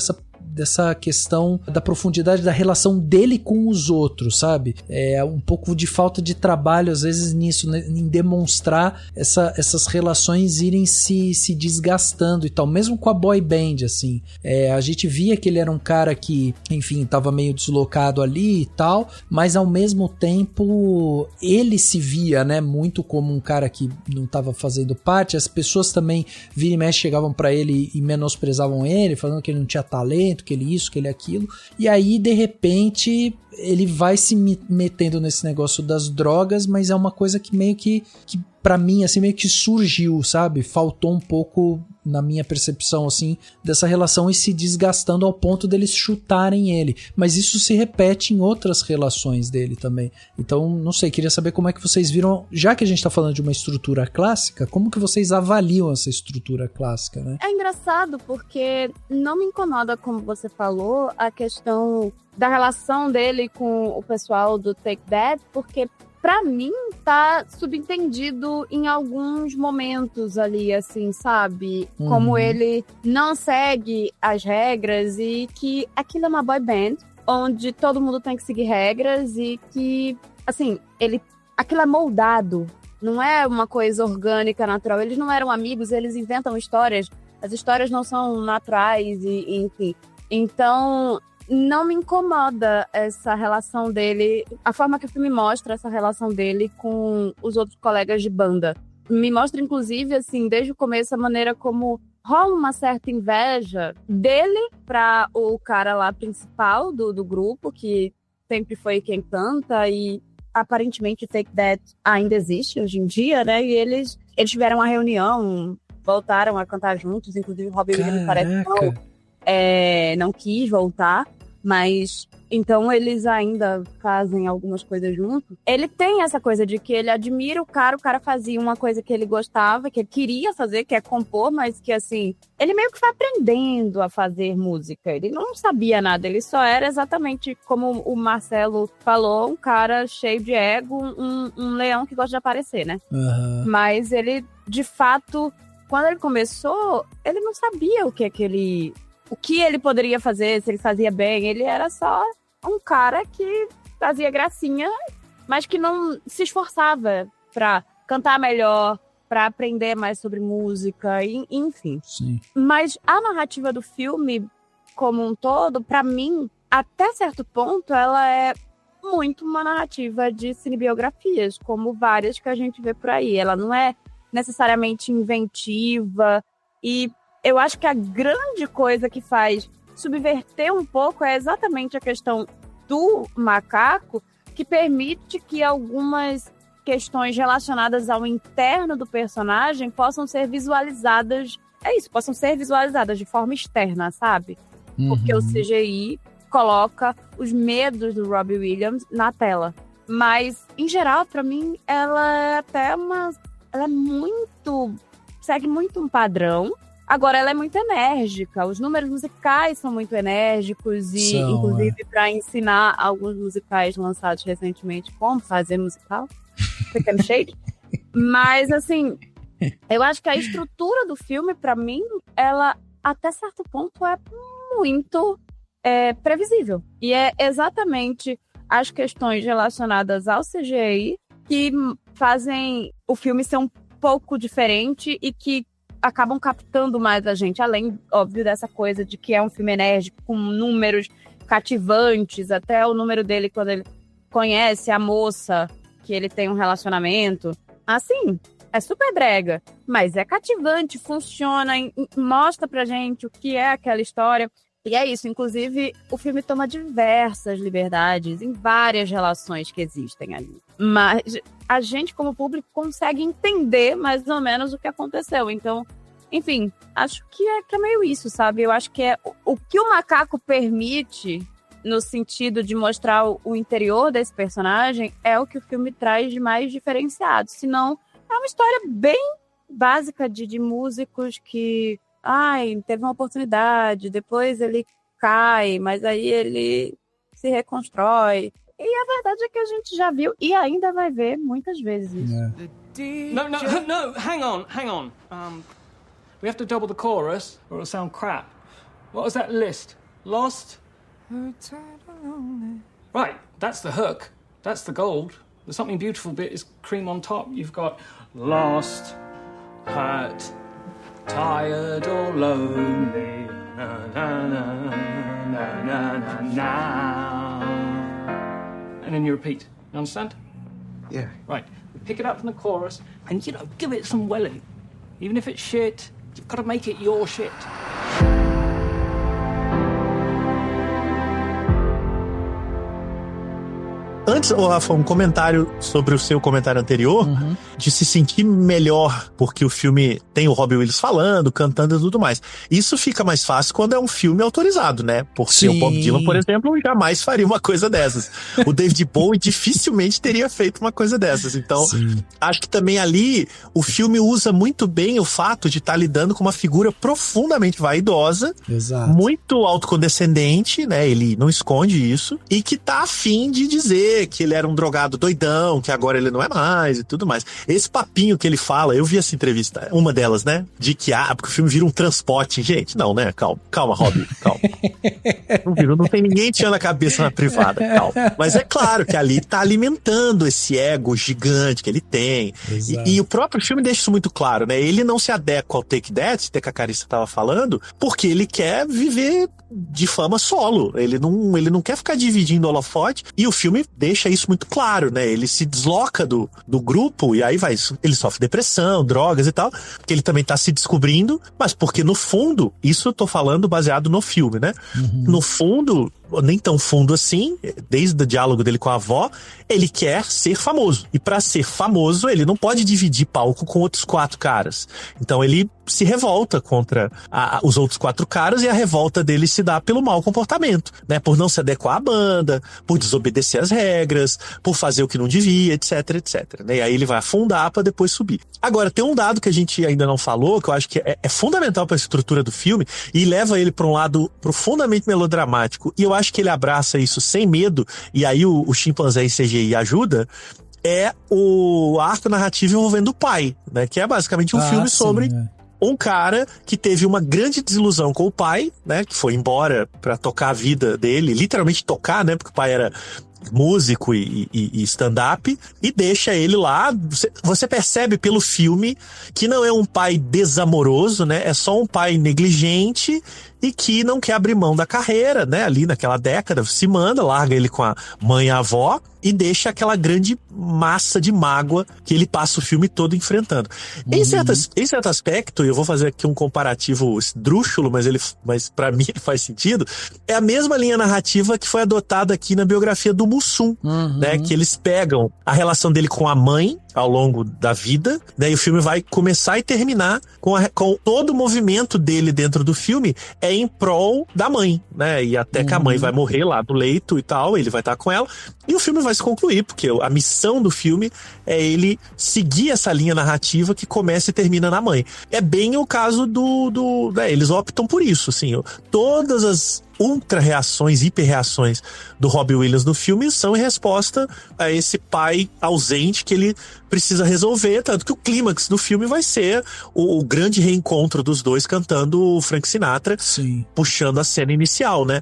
dessa questão da profundidade da relação dele com os outros, sabe? É um pouco de falta de trabalho, às vezes, nisso, né? Em demonstrar essas relações irem se desgastando e tal, mesmo com a boy band, assim. A gente via que ele era um cara que, enfim, tava meio deslocado ali e tal, mas ao mesmo tempo ele se via, né, muito como um cara que não tava fazendo parte. As pessoas também, vira e mexe, chegavam pra ele e menosprezavam ele, falando que ele não tinha talento, que ele isso, que ele aquilo, e aí de repente ele vai se metendo nesse negócio das drogas, mas é uma coisa que meio que pra mim, assim, meio que surgiu, sabe? Faltou um pouco, na minha percepção, assim, dessa relação e se desgastando ao ponto deles chutarem ele. Mas isso se repete em outras relações dele também. Então, não sei, queria saber como é que vocês viram, já que a gente tá falando de uma estrutura clássica, como que vocês avaliam essa estrutura clássica, né? É engraçado porque não me incomoda, como você falou, a questão da relação dele com o pessoal do Take That, porque pra mim tá subentendido em alguns momentos ali, assim, sabe? Como ele não segue as regras e que aquilo é uma boy band, onde todo mundo tem que seguir regras e que, assim, aquilo é moldado, não é uma coisa orgânica, natural. Eles não eram amigos, eles inventam histórias, as histórias não são naturais e enfim. Então, não me incomoda essa relação dele, a forma que o filme mostra essa relação dele com os outros colegas de banda. Me mostra, inclusive, assim, desde o começo, a maneira como rola uma certa inveja dele pra o cara lá principal do grupo, que sempre foi quem canta, e aparentemente Take That ainda existe hoje em dia, né? E eles tiveram uma reunião, voltaram a cantar juntos, inclusive o Robbie Williams parece que não quis voltar, mas então eles ainda fazem algumas coisas juntos. Ele tem essa coisa de que ele admira o cara fazia uma coisa que ele gostava, que ele queria fazer, que é compor, mas que assim, ele meio que foi aprendendo a fazer música, ele não sabia nada, ele só era exatamente como o Marcelo falou, um cara cheio de ego, um leão que gosta de aparecer, né? Mas ele, de fato, quando ele começou, ele não sabia o que ele poderia fazer, se ele fazia bem. Ele era só um cara que fazia gracinha, mas que não se esforçava pra cantar melhor, pra aprender mais sobre música, enfim. Sim. Mas a narrativa do filme, como um todo, pra mim, até certo ponto, ela é muito uma narrativa de cinebiografias, como várias que a gente vê por aí. Ela não é necessariamente inventiva, e eu acho que a grande coisa que faz subverter um pouco é exatamente a questão do macaco, que permite que algumas questões relacionadas ao interno do personagem possam ser visualizadas, possam ser visualizadas de forma externa, sabe? Porque o CGI coloca os medos do Robbie Williams na tela. Mas, em geral, pra mim, ela é até segue muito um padrão. Agora, ela é muito enérgica, os números musicais são muito enérgicos e, inclusive, para ensinar alguns musicais lançados recentemente como fazer musical, Pequeno Shade. Mas, assim, eu acho que a estrutura do filme, para mim, ela, até certo ponto, é muito previsível. E é exatamente as questões relacionadas ao CGI que fazem o filme ser um pouco diferente e que acabam captando mais a gente, além, óbvio, dessa coisa de que é um filme enérgico, com números cativantes, até o número dele quando ele conhece a moça, que ele tem um relacionamento. Assim, é super brega, mas é cativante, funciona, mostra pra gente o que é aquela história. E é isso, inclusive, o filme toma diversas liberdades em várias relações que existem ali. Mas a gente, como público, consegue entender mais ou menos o que aconteceu. Então, enfim, acho que é meio isso, sabe? Eu acho que é o que o macaco permite, no sentido de mostrar o interior desse personagem, é o que o filme traz de mais diferenciado. Senão, é uma história bem básica de músicos que... teve uma oportunidade, depois ele cai, mas aí ele se reconstrói. E a verdade é que a gente já viu e ainda vai ver muitas vezes isso. No, hang on. We have to double the chorus or it'll sound crap. What was that list? Lost. Right, that's the hook. That's the gold. The something beautiful bit is cream on top. You've got lost, hurt, tired or lonely. Na, na, na, na, na, na, na. And then you repeat. You understand? Yeah. Right. Pick it up from the chorus and, give it some welling. Even if it's shit, you've got to make it your shit. Antes, Rafa, um comentário sobre o seu comentário anterior, de se sentir melhor porque o filme tem o Robbie Williams falando, cantando e tudo mais. Isso fica mais fácil quando é um filme autorizado, né? Porque o Bob Dylan, por exemplo, jamais faria uma coisa dessas. O David Bowie dificilmente teria feito uma coisa dessas. Então, acho que também ali o filme usa muito bem o fato de estar lidando com uma figura profundamente vaidosa, muito autocondescendente, né? Ele não esconde isso, e que tá afim de dizer que ele era um drogado doidão, que agora ele não é mais e tudo mais. Esse papinho que ele fala, eu vi essa entrevista, uma delas, né? De que, porque o filme vira um transporte. Gente, não, né? Calma, Robbie, calma. Não tem ninguém tirando a cabeça na privada, calma. Mas é claro que ali tá alimentando esse ego gigante que ele tem. E o próprio filme deixa isso muito claro, né? Ele não se adequa ao Take That, que a Carissa tava falando, porque ele quer viver de fama solo. Ele não quer ficar dividindo o holofote, e o filme deixa isso muito claro, né? Ele se desloca do grupo e aí ele sofre depressão, drogas e tal, porque ele também tá se descobrindo, mas porque no fundo, isso eu tô falando baseado no filme, né? No fundo, nem tão fundo assim, desde o diálogo dele com a avó, ele quer ser famoso. E pra ser famoso, ele não pode dividir palco com outros 4 caras. Então ele se revolta contra os outros 4 caras, e a revolta dele se dá pelo mau comportamento, né? Por não se adequar à banda, por desobedecer às regras, por fazer o que não devia, etc, etc. Né? E aí ele vai afundar pra depois subir. Agora, tem um dado que a gente ainda não falou, que eu acho que é fundamental pra estrutura do filme, e leva ele pra um lado profundamente melodramático, e eu acho que ele abraça isso sem medo, e aí o chimpanzé em CGI ajuda, é o arco narrativo envolvendo o pai, né? Que é basicamente um filme sobre um cara que teve uma grande desilusão com o pai, né? Que foi embora pra tocar a vida dele, literalmente tocar, né? Porque o pai era músico e stand-up, e deixa ele lá. Você percebe pelo filme que não é um pai desamoroso, né? É só um pai negligente e que não quer abrir mão da carreira, né? Ali naquela década, se manda, larga ele com a mãe e a avó e deixa aquela grande massa de mágoa que ele passa o filme todo enfrentando. Em certo aspecto, e eu vou fazer aqui um comparativo esdrúxulo, mas pra mim ele faz sentido, é a mesma linha narrativa que foi adotada aqui na biografia do Mussum, né? Que eles pegam a relação dele com a mãe ao longo da vida, né? E o filme vai começar e terminar com todo o movimento dele dentro do filme é em prol da mãe, né? E até que a mãe vai morrer lá do leito e tal, ele vai estar com ela, e o filme vai se concluir, porque a missão do filme é ele seguir essa linha narrativa que começa e termina na mãe. É bem o caso eles optam por isso, assim, todas as ultra-reações, hiper-reações do Robbie Williams no filme são em resposta a esse pai ausente que ele precisa resolver, tanto que o clímax do filme vai ser o grande reencontro dos dois cantando o Frank Sinatra, puxando a cena inicial, né?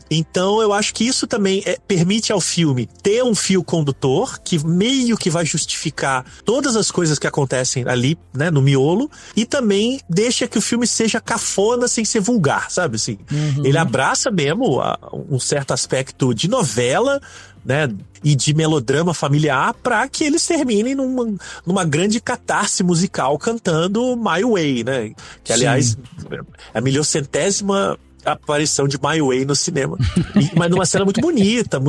Então eu acho que isso também permite ao filme ter um fio condutor que meio que vai justificar todas as coisas que acontecem ali, né, no miolo, e também deixa que o filme seja cafona sem ser vulgar, sabe assim? Ele abraça mesmo um certo aspecto de novela, né, e de melodrama familiar, para que eles terminem numa grande catarse musical cantando My Way, né? Que aliás é a 1000ª aparição de My Way no cinema. Mas numa cena muito bonita,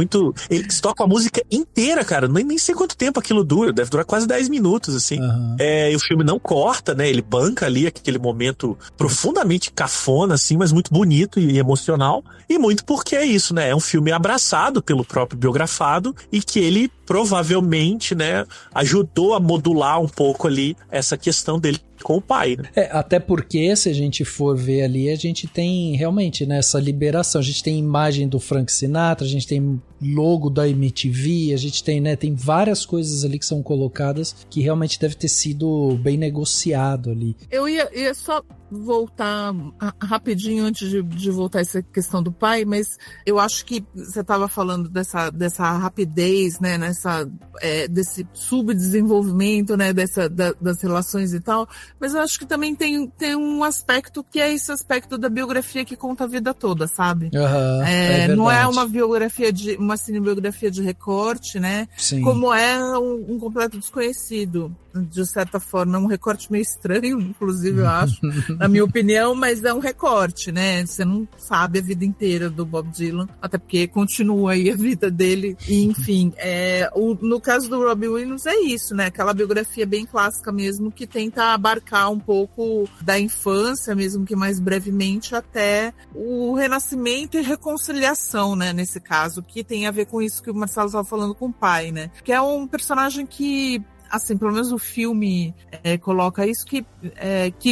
eles tocam a música inteira, cara. Nem sei quanto tempo aquilo dura, deve durar quase 10 minutos, assim. E o filme não corta, né? Ele banca ali aquele momento profundamente cafona, assim, mas muito bonito e emocional. E muito porque é isso, né? É um filme abraçado pelo próprio biografado e que ele provavelmente, né, ajudou a modular um pouco ali essa questão dele com o pai, né? Até porque, se a gente for ver ali, a gente tem realmente, né, essa liberação. A gente tem imagem do Frank Sinatra, a gente tem logo da MTV, a gente tem, né, tem várias coisas ali que são colocadas que realmente deve ter sido bem negociado ali. Eu ia só voltar rapidinho antes de voltar essa questão do pai, mas eu acho que você estava falando dessa rapidez, né, desse subdesenvolvimento, né, das relações e tal, mas eu acho que também tem um aspecto que é esse aspecto da biografia que conta a vida toda, sabe? Não é uma cinebiografia de recorte, né? Sim. Como é um completo desconhecido, de certa forma, é um recorte meio estranho, inclusive, eu acho, na minha opinião, mas é um recorte, né? Você não sabe a vida inteira do Bob Dylan, até porque continua aí a vida dele, e enfim, no caso do Robbie Williams é isso, né? Aquela biografia bem clássica mesmo, que tenta abarcar um pouco da infância, mesmo que mais brevemente, até o renascimento e reconciliação, né? Nesse caso, que tem a ver com isso que o Marcelo estava falando com o pai, né? Que é um personagem que, assim, pelo menos o filme coloca isso, que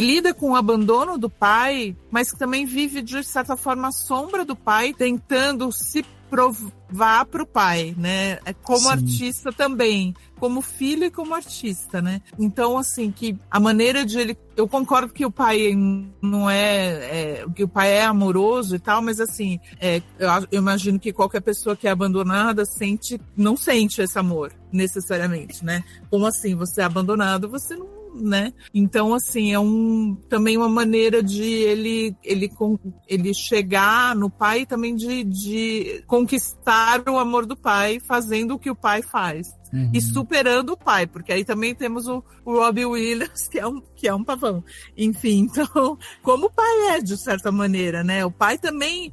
lida com o abandono do pai, mas que também vive, de certa forma, a sombra do pai, tentando se provar para o pai, né? Como Sim. artista também, como filho e como artista, né? Então, assim, que a maneira de ele... Eu concordo que o pai não que o pai é amoroso e tal, mas assim, eu imagino que qualquer pessoa que é abandonada não sente esse amor, necessariamente, né? Como assim, você é abandonado, você não, né? Então, assim, também uma maneira de ele chegar no pai, também de conquistar o amor do pai, fazendo o que o pai faz. Uhum. E superando o pai, porque aí também temos o Robbie Williams, que é um pavão. Enfim, então, como o pai é, de certa maneira, né? O pai também,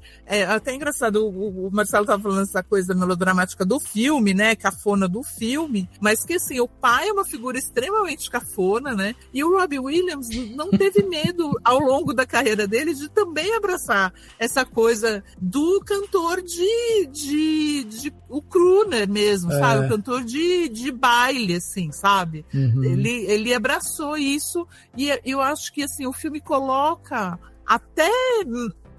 até engraçado, o Marcelo estava falando essa coisa melodramática do filme, né? Cafona do filme, mas que assim, o pai é uma figura extremamente cafona, né? E o Robbie Williams não teve medo, ao longo da carreira dele, de também abraçar essa coisa do cantor o crooner mesmo, sabe? O cantor de baile, assim, sabe? Uhum. Ele abraçou isso, e eu acho que, assim, o filme coloca até...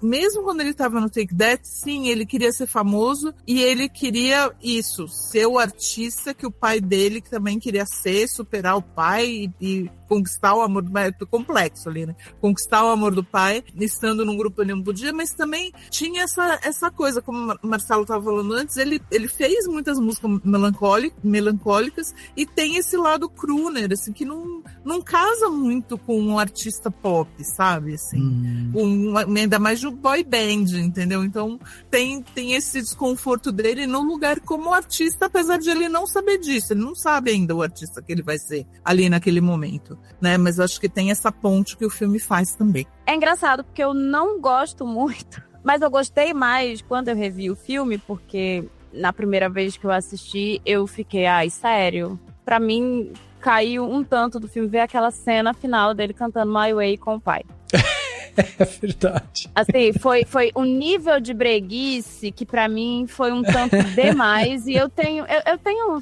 Mesmo quando ele estava no Take That, sim, ele queria ser famoso e ele queria isso, ser o artista que o pai dele que também queria ser, superar o pai e conquistar o amor do pai, é complexo ali, né? Conquistar o amor do pai, estando num grupo ele não podia, mas também tinha essa coisa, como o Marcelo estava falando antes, ele fez muitas músicas melancólicas e tem esse lado crooner, assim, que não casa muito com um artista pop, sabe? Assim, ainda mais de boy band, entendeu? Então tem esse desconforto dele no lugar como artista, apesar de ele não saber disso, ele não sabe ainda o artista que ele vai ser ali naquele momento, né? Mas acho que tem essa ponte que o filme faz também. É engraçado porque eu não gosto muito, mas eu gostei mais quando eu revi o filme, porque na primeira vez que eu assisti eu fiquei, sério? Pra mim caiu um tanto do filme ver aquela cena final dele cantando My Way com o pai. É verdade. Assim, foi um nível de breguice que pra mim foi um tanto demais. E eu tenho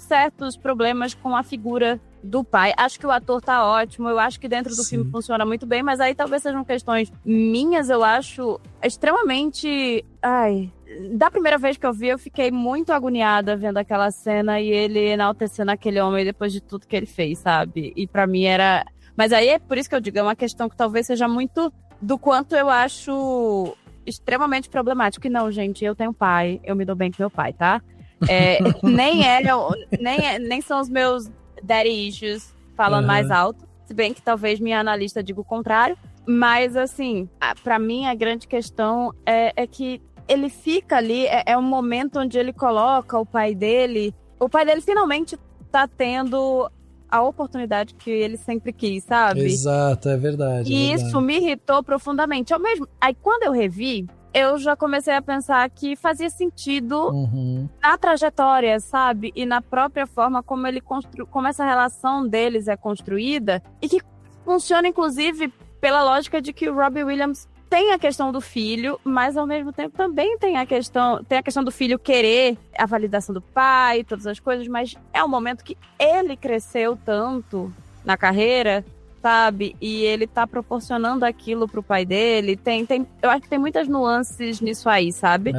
certos problemas com a figura do pai. Acho que o ator tá ótimo, eu acho que dentro do filme funciona muito bem, mas aí talvez sejam questões minhas, eu acho extremamente... Da primeira vez que eu vi, eu fiquei muito agoniada vendo aquela cena e ele enaltecendo aquele homem depois de tudo que ele fez, sabe? E pra mim era... Mas aí é por isso que eu digo, é uma questão que talvez seja muito do quanto eu acho extremamente problemático. E não, gente, eu tenho pai, eu me dou bem com meu pai, tá? Nem são os meus daddy issues falando mais alto, se bem que talvez minha analista diga o contrário. Mas, assim, pra mim a grande questão é que ele fica ali, é um momento onde ele coloca o pai dele finalmente tá tendo a oportunidade que ele sempre quis, sabe? Exato, é verdade. E isso me irritou profundamente. Aí quando eu revi, eu já comecei a pensar que fazia sentido na trajetória, sabe? E na própria forma como ele como essa relação deles é construída, e que funciona, inclusive, pela lógica de que o Robbie Williams tem a questão do filho, mas ao mesmo tempo também tem a questão do filho querer a validação do pai, todas as coisas, mas é um momento que ele cresceu tanto na carreira, sabe? E ele tá proporcionando aquilo pro pai dele. Eu acho que tem muitas nuances nisso aí, sabe?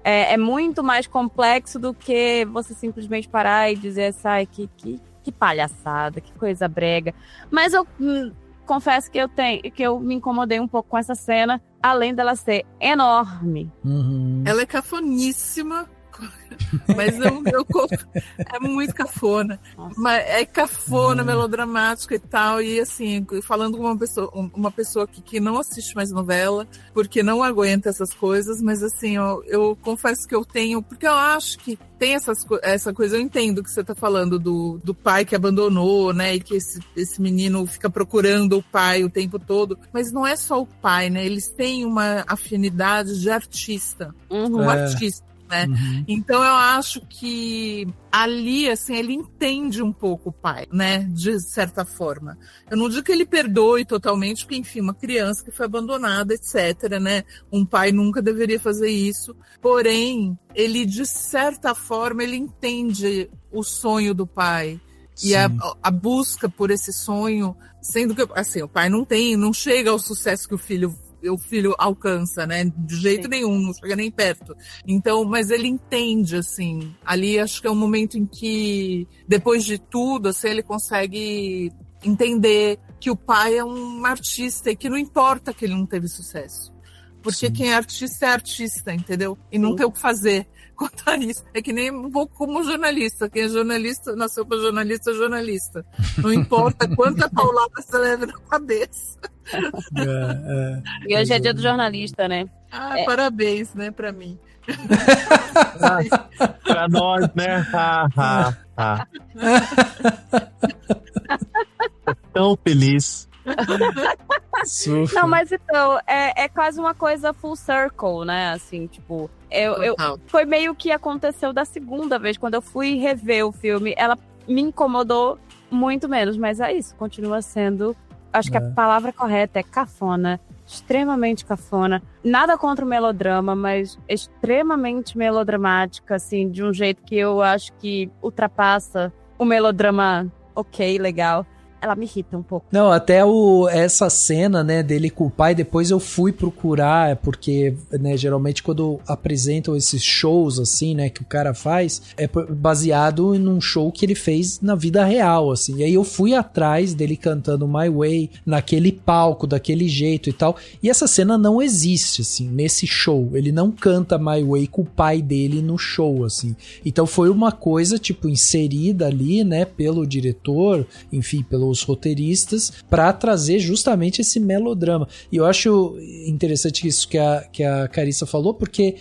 é muito mais complexo do que você simplesmente parar e dizer, sai, que palhaçada, que coisa brega. Mas eu confesso que eu me incomodei um pouco com essa cena, além dela ser enorme. Ela é cafoníssima, mas é muito cafona. Mas é cafona, melodramática e tal. E assim, falando com uma pessoa que não assiste mais novela, porque não aguenta essas coisas, mas assim, eu confesso que eu tenho, porque eu acho que tem essa coisa, eu entendo que você tá falando do pai que abandonou, né, e que esse menino fica procurando o pai o tempo todo, mas não é só o pai, né, eles têm uma afinidade de artista, um artista, né, então eu acho que ali, assim, ele entende um pouco o pai, né, de certa forma. Eu não digo que ele perdoe totalmente, porque, enfim, uma criança que foi abandonada, etc, né, um pai nunca deveria fazer isso, porém, ele, de certa forma, ele entende o sonho do pai. Sim. E a busca por esse sonho, sendo que, assim, o pai não chega ao sucesso que o filho alcança, né? De jeito nenhum, não chega nem perto. Então, mas ele entende, assim. Ali acho que é um momento em que, depois de tudo, assim, ele consegue entender que o pai é um artista e que não importa que ele não teve sucesso. Porque quem é artista, entendeu? E não tem o que fazer quanto a isso. É que nem um pouco como jornalista. Quem é jornalista, nasceu para jornalista, é jornalista. Não importa quanta paulada você leva na cabeça. E hoje é dia do jornalista, né? Parabéns, né, pra mim. Pra nós, né? Tão feliz. Não, mas então, é quase uma coisa full circle, né? Assim, tipo, foi meio que aconteceu da segunda vez, quando eu fui rever o filme, ela me incomodou muito menos, mas é isso, continua sendo, acho que a palavra correta é cafona, extremamente cafona. Nada contra o melodrama, mas extremamente melodramática, assim, de um jeito que eu acho que ultrapassa o melodrama, ok, legal. Ela me irrita um pouco. Não, até essa cena, né, dele com o pai, depois eu fui procurar, porque, né, geralmente quando apresentam esses shows, assim, né, que o cara faz, é baseado num show que ele fez na vida real, assim. E aí eu fui atrás dele cantando My Way, naquele palco, daquele jeito e tal. E essa cena não existe, assim, nesse show. Ele não canta My Way com o pai dele no show, assim. Então foi uma coisa, tipo, inserida ali, né, pelo diretor, enfim, pelos roteiristas, para trazer justamente esse melodrama. E eu acho interessante isso que a Carissa falou, porque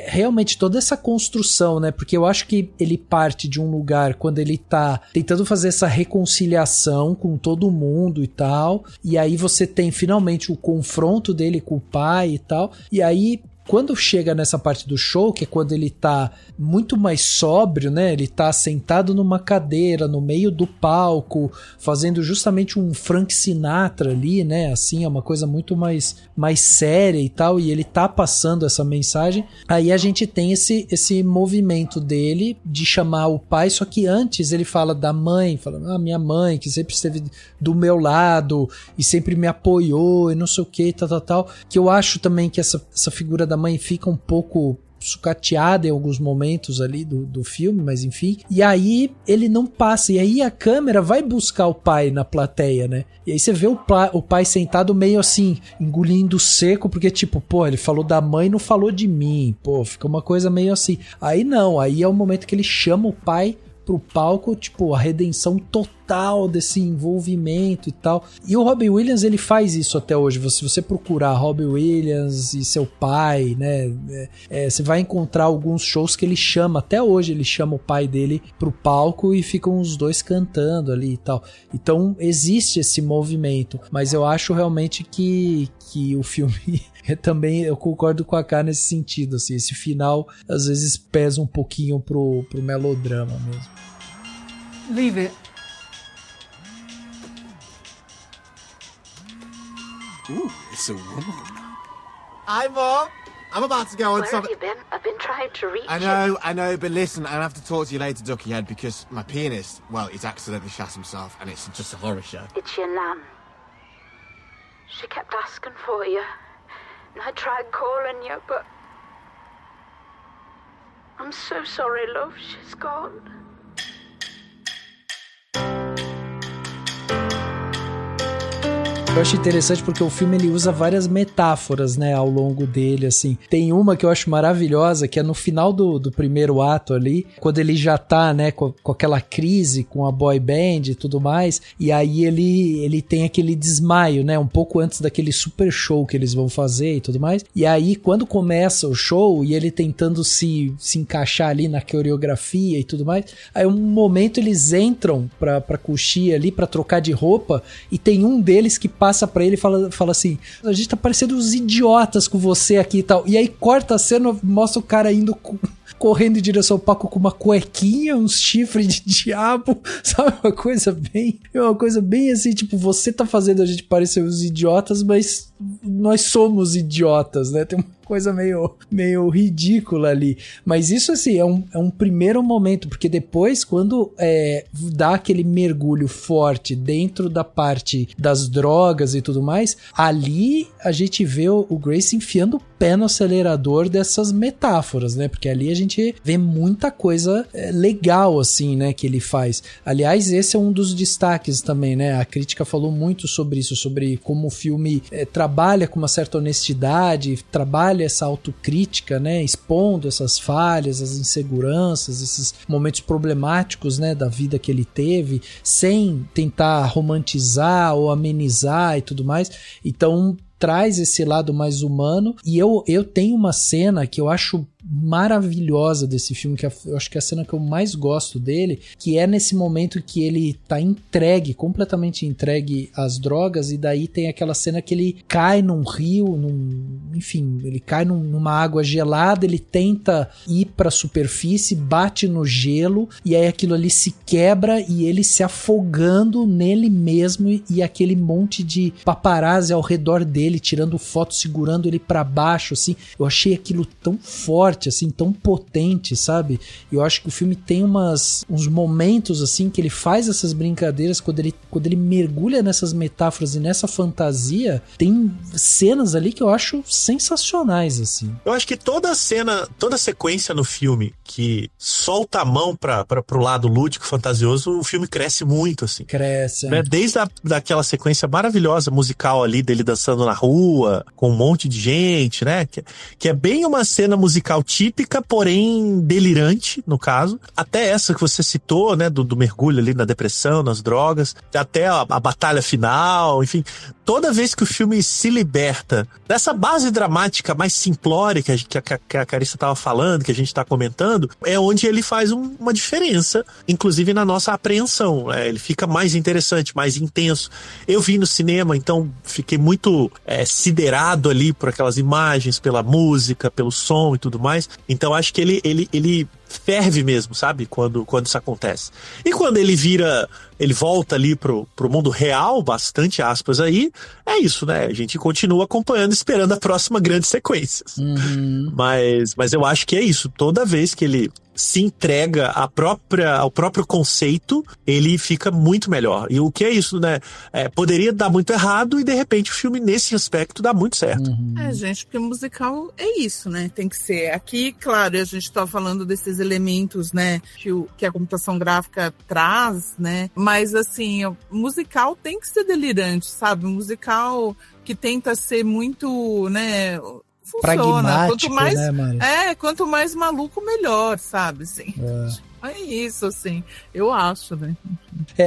realmente toda essa construção, né? Porque eu acho que ele parte de um lugar quando ele tá tentando fazer essa reconciliação com todo mundo e tal, e aí você tem finalmente o confronto dele com o pai e tal, e aí quando chega nessa parte do show, que é quando ele tá muito mais sóbrio, né? Ele tá sentado numa cadeira no meio do palco, fazendo justamente um Frank Sinatra ali, né? Assim, é uma coisa muito mais séria e tal, e ele tá passando essa mensagem. Aí a gente tem esse movimento dele de chamar o pai, só que antes ele fala da mãe, fala, minha mãe, que sempre esteve do meu lado e sempre me apoiou e não sei o que, tal, que eu acho também que essa figura da mãe fica um pouco sucateada em alguns momentos ali do filme, mas enfim, e aí ele não passa, e aí a câmera vai buscar o pai na plateia, né, e aí você vê o pai sentado meio assim, engolindo seco, porque tipo, ele falou da mãe e não falou de mim, fica uma coisa meio assim, aí não, aí é o momento que ele chama o pai pro palco, tipo, a redenção total desse envolvimento e tal. E o Robin Williams, ele faz isso até hoje. Se você procurar Robin Williams e seu pai, né, você vai encontrar alguns shows que ele chama, até hoje ele chama o pai dele pro palco e ficam os dois cantando ali e tal. Então existe esse movimento, mas eu acho realmente que o filme também, eu concordo com a Ká nesse sentido, assim, esse final às vezes pesa um pouquinho pro melodrama mesmo. Leave it. Ooh, it's a woman. Hi, Mom. I'm about to go on Where have you been? I've been trying to reach you. I know, but listen, I'll have to talk to you later, Duckyhead, because my pianist, he's accidentally shot himself, and it's just a horror show. It's your nan. She kept asking for you, and I tried calling you, but I'm so sorry, love. She's gone. Eu acho interessante porque o filme ele usa várias metáforas, né, ao longo dele, assim. Tem uma que eu acho maravilhosa, que é no final do primeiro ato ali, quando ele já tá, né, com aquela crise com a boy band e tudo mais, e aí ele tem aquele desmaio, né, um pouco antes daquele super show que eles vão fazer e tudo mais. E aí, quando começa o show e ele tentando se encaixar ali na coreografia e tudo mais, aí um momento eles entram pra coxia ali, pra trocar de roupa, e tem um deles que passa pra ele e fala assim, a gente tá parecendo uns idiotas com você aqui e tal. E aí corta a cena, mostra o cara indo correndo em direção ao palco com uma cuequinha, uns chifres de diabo, sabe? Uma coisa bem assim, tipo, você tá fazendo a gente parecer uns idiotas, mas nós somos idiotas, né? Tem uma coisa meio ridícula ali. Mas isso, assim, é um primeiro momento, porque depois, quando dá aquele mergulho forte dentro da parte das drogas e tudo mais, ali a gente vê o Grace enfiando o pé no acelerador dessas metáforas, né? Porque ali a gente vê muita coisa legal, assim, né? Que ele faz. Aliás, esse é um dos destaques também, né? A crítica falou muito sobre isso, sobre como o filme trabalha com uma certa honestidade, trabalha essa autocrítica, né? Expondo essas falhas, as inseguranças, esses momentos problemáticos, né? Da vida que ele teve, sem tentar romantizar ou amenizar e tudo mais. Então, traz esse lado mais humano. E eu tenho uma cena que eu acho maravilhosa desse filme, que eu acho que é a cena que eu mais gosto dele, que é nesse momento que ele tá completamente entregue às drogas, e daí tem aquela cena que ele cai num rio, enfim, ele cai numa água gelada, ele tenta ir pra superfície, bate no gelo, e aí aquilo ali se quebra e ele se afogando nele mesmo, e aquele monte de paparazzi ao redor dele, tirando foto, segurando ele pra baixo, assim. Eu achei aquilo tão forte, assim, tão potente, sabe? Eu acho que o filme tem uns momentos, assim, que ele faz essas brincadeiras, quando ele mergulha nessas metáforas e nessa fantasia, tem cenas ali que eu acho sensacionais, assim. Eu acho que toda sequência no filme que solta a mão pro lado lúdico, fantasioso, o filme cresce muito, assim. Cresce, né? Desde daquela sequência maravilhosa musical ali, dele dançando na rua, com um monte de gente, né? Que é bem uma cena musical típica, porém delirante, no caso. Até essa que você citou, né? Do mergulho ali na depressão, nas drogas. Até a batalha final, enfim. Toda vez que o filme se liberta dessa base dramática mais simplória que a Carissa tava falando, que a gente tá comentando, é onde ele faz uma diferença, inclusive na nossa apreensão. Ele fica mais interessante, mais intenso. Eu vi no cinema, então fiquei muito siderado ali por aquelas imagens, pela música, pelo som e tudo mais. Então acho que ele ferve mesmo, sabe? Quando isso acontece. E quando ele volta ali pro mundo real, bastante aspas aí, é isso, né? A gente continua acompanhando, esperando a próxima grande sequência. Uhum. Mas eu acho que é isso. Toda vez que ele se entrega ao próprio conceito, ele fica muito melhor. E o que é isso, né? Poderia dar muito errado e, de repente, o filme, nesse aspecto, dá muito certo. Uhum. Gente, porque musical é isso, né? Tem que ser. Aqui, claro, a gente tá falando desses elementos, né? Que a computação gráfica traz, né? Mas, assim, o musical tem que ser delirante, sabe? O musical que tenta ser muito, né? Funciona. Quanto mais, né, Mari? Quanto mais maluco, melhor, sabe? Assim. É isso, assim. Eu acho, né?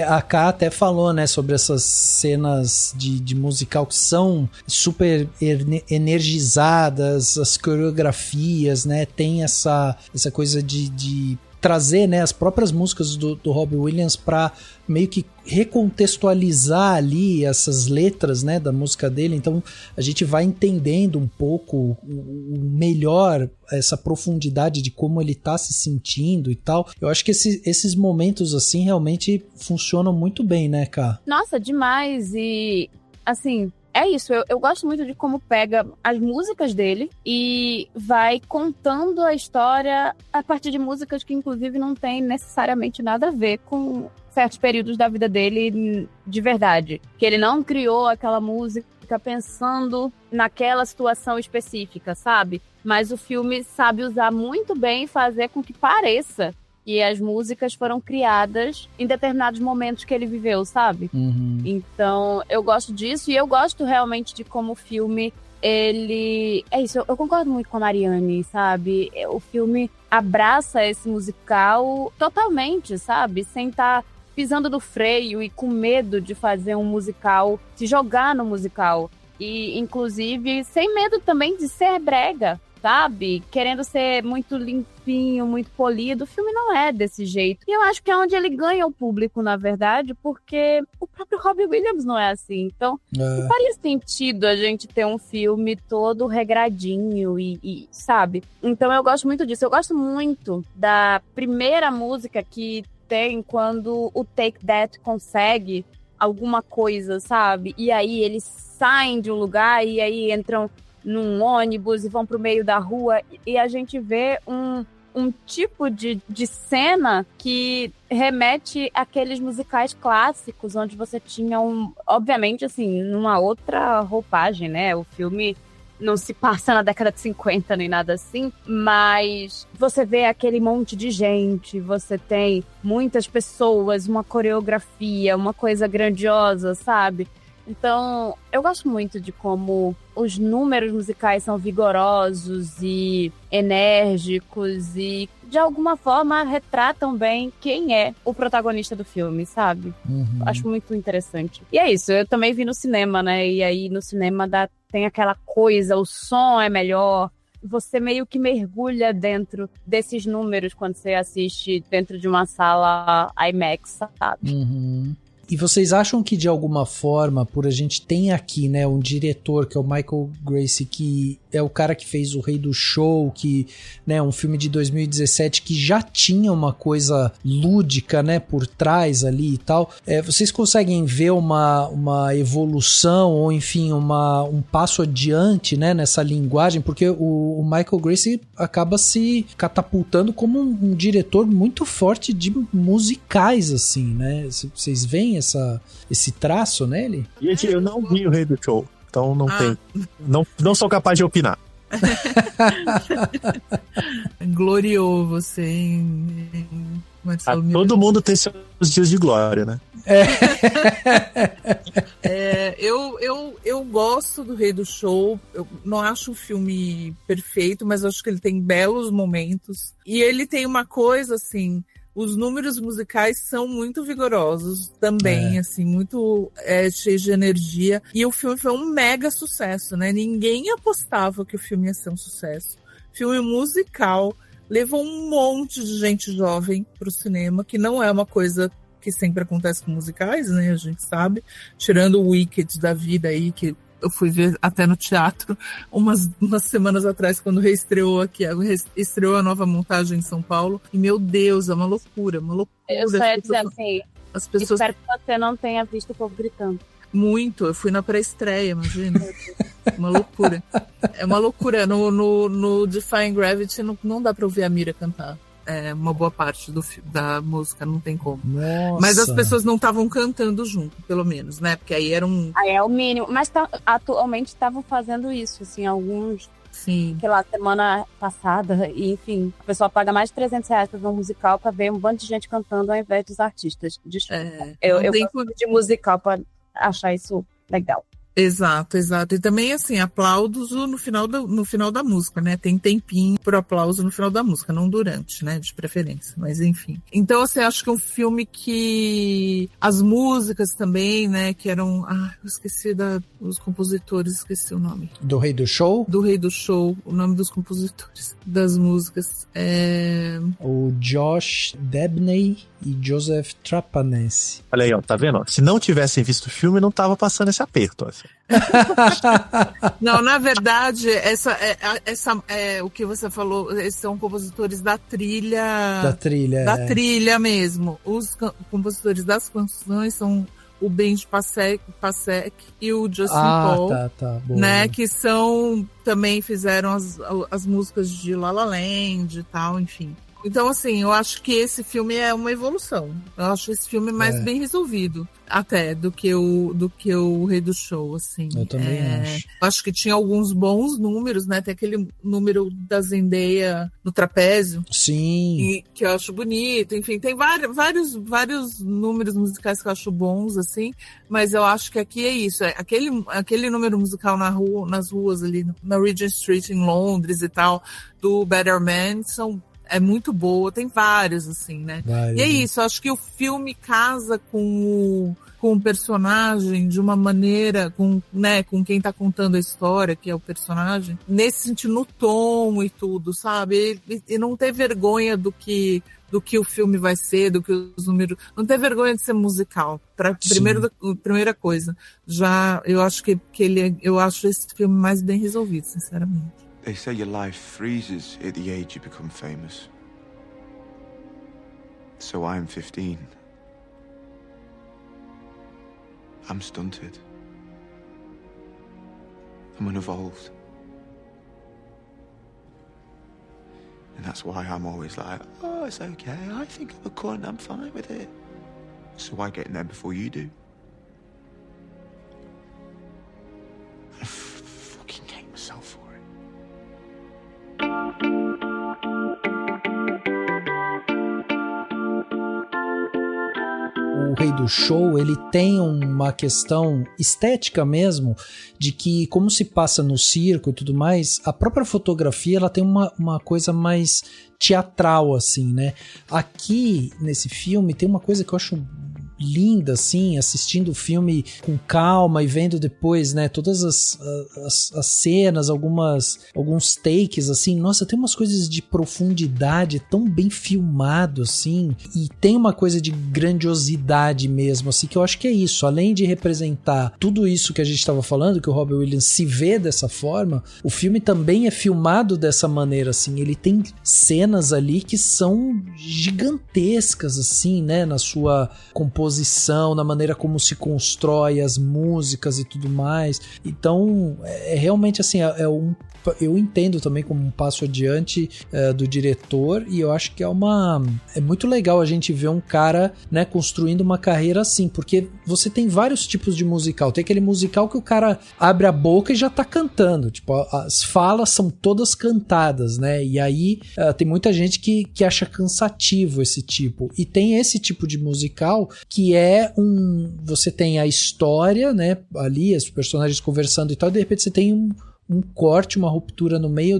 A Ká até falou, né, sobre essas cenas de musical que são super energizadas, as coreografias, né? Tem essa coisa de trazer, né, as próprias músicas do Robbie Williams para meio que recontextualizar ali essas letras, né, da música dele. Então a gente vai entendendo um pouco melhor essa profundidade de como ele tá se sentindo e tal. Eu acho que esses momentos assim realmente funcionam muito bem, né, Ká? Nossa, demais. E assim, é isso, eu gosto muito de como pega as músicas dele e vai contando a história a partir de músicas que, inclusive, não tem necessariamente nada a ver com certos períodos da vida dele de verdade. Que ele não criou aquela música pensando naquela situação específica, sabe? mas o filme sabe usar muito bem e fazer com que pareça que as músicas foram criadas em determinados momentos que ele viveu, sabe? Então, eu gosto disso, e eu gosto realmente de como o filme, ele... É isso, eu concordo muito com a Mariane, sabe? O filme abraça esse musical totalmente, sabe? Sem estar pisando no freio e com medo de fazer um musical, se jogar no musical. E, inclusive, sem medo também de ser brega, sabe? Querendo ser muito limpinho, muito polido. O filme não é desse jeito. E eu acho que é onde ele ganha o público, na verdade, porque o próprio Robbie Williams não é assim. Então, não faria sentido a gente ter um filme todo regradinho e sabe? Então, eu gosto muito disso. Eu gosto muito da primeira música que tem quando o Take That consegue alguma coisa, sabe? E aí eles saem de um lugar e aí entram num ônibus e vão pro meio da rua, e a gente vê um tipo de cena que remete àqueles musicais clássicos, onde você tinha obviamente, assim, numa outra roupagem, né? O filme não se passa na década de 50 nem nada assim, mas você vê aquele monte de gente, você tem muitas pessoas, uma coreografia, uma coisa grandiosa, sabe? Então, eu gosto muito de como os números musicais são vigorosos e enérgicos e, de alguma forma, retratam bem quem é o protagonista do filme, sabe? Acho muito interessante. E é isso, eu também vi no cinema, né? E aí, no cinema, tem aquela coisa, o som é melhor, você meio que mergulha dentro desses números quando você assiste dentro de uma sala IMAX, sabe? E vocês acham que, de alguma forma, por a gente tem aqui, né, um diretor que é o Michael Gracey, que é o cara que fez O Rei do Show, que, né, um filme de 2017 que já tinha uma coisa lúdica, né, por trás ali e tal, vocês conseguem ver uma evolução ou, enfim, um passo adiante, né, nessa linguagem? Porque o Michael Gracey acaba se catapultando como um diretor muito forte de musicais, assim, né? Vocês veem esse traço nele? Gente, eu não vi O Rei do Show, então não tem. Não sou capaz de opinar. Gloriou você em Marcelo Miller. Todo mundo tem seus dias de glória, né? Eu gosto do Rei do Show. Eu não acho o filme perfeito, mas acho que ele tem belos momentos. E ele tem uma coisa assim... Os números musicais são muito vigorosos também, assim, muito cheios de energia. E o filme foi um mega sucesso, né? Ninguém apostava que o filme ia ser um sucesso. Filme musical, levou um monte de gente jovem pro cinema, que não é uma coisa que sempre acontece com musicais, né? A gente sabe. Tirando o Wicked da vida aí, que eu fui ver até no teatro umas semanas atrás, quando reestreou aqui, estreou a nova montagem em São Paulo, e meu Deus, é uma loucura. Eu só ia dizer assim, as pessoas... espero que você não tenha visto o povo gritando. Muito, eu fui na pré-estreia, imagina. Uma loucura. É uma loucura, no Defying Gravity não dá pra ouvir a Mira cantar. Uma boa parte da música, não tem como. Nossa. Mas as pessoas não estavam cantando junto, pelo menos, né? Porque aí era um... Aí é o mínimo. Mas atualmente estavam fazendo isso, assim, alguns... Sim. Sei lá, semana passada, e enfim, a pessoa paga mais de R$300 pra ver um musical pra ver um bando de gente cantando ao invés dos artistas. Desculpa. Eu gosto de musical pra achar isso legal. Exato. E também, assim, aplausos no final da música, né? Tem tempinho pro aplauso no final da música, não durante, né? De preferência, mas enfim. Então, assim, acho que é um filme que as músicas também, né? Que eram... eu esqueci os compositores, esqueci o nome. Do Rei do Show? Do Rei do Show, o nome dos compositores das músicas. O Josh Debney e Joseph Trapanese. Olha aí, ó, tá vendo? Se não tivessem visto o filme, não tava passando esse aperto, assim. Não, na verdade, o que você falou, esses são compositores da trilha. Da trilha mesmo. Os compositores das canções são o Ben Pasek e o Justin Paul, né? Que também fizeram as músicas de La La Land e tal, enfim. Então, assim, eu acho que esse filme é uma evolução. Eu acho esse filme mais bem resolvido, até, do que o Rei do Show, assim. Eu também acho. Eu acho que tinha alguns bons números, né? Tem aquele número da Zendaya no trapézio. Sim. Que eu acho bonito. Enfim, tem vários números musicais que eu acho bons, assim. Mas eu acho que aqui é isso. Aquele número musical nas ruas ali, na Regent Street, em Londres e tal, do Better Man, é muito boa, tem vários, assim, né? E é isso, eu acho que o filme casa com o personagem de uma maneira, com quem tá contando a história, que é o personagem, nesse sentido, no tom e tudo, sabe? E não ter vergonha do que o filme vai ser, do que os números... Não ter vergonha de ser musical. Primeira coisa. Já, eu acho eu acho esse filme mais bem resolvido, sinceramente. They say your life freezes at the age you become famous. So I'm 15. I'm stunted. I'm unevolved. And that's why I'm always like, oh, it's okay. I think I'm a cunt. I'm fine with it. So I get in there before you do. I fucking hate myself for it. O Rei do Show, ele tem uma questão estética mesmo, de que como se passa no circo e tudo mais, a própria fotografia ela tem uma coisa mais teatral, assim, né? Aqui, nesse filme, tem uma coisa que eu acho linda, assim, assistindo o filme com calma e vendo depois, né, todas as cenas, alguns takes, assim, nossa, tem umas coisas de profundidade tão bem filmado, assim, e tem uma coisa de grandiosidade mesmo, assim, que eu acho que é isso, além de representar tudo isso que a gente estava falando, que o Robin Williams se vê dessa forma, o filme também é filmado dessa maneira, assim, ele tem cenas ali que são gigantescas, assim, né, na sua composição, na maneira como se constrói as músicas e tudo mais. Então, é realmente assim, eu entendo também como um passo adiante do diretor, e eu acho que é muito legal a gente ver um cara, né, construindo uma carreira assim, porque você tem vários tipos de musical. Tem aquele musical que o cara abre a boca e já tá cantando, tipo, as falas são todas cantadas, né, e aí tem muita gente que acha cansativo esse tipo, e tem esse tipo de musical que é você tem a história, né, ali, os personagens conversando e tal, e de repente você tem um corte, uma ruptura no meio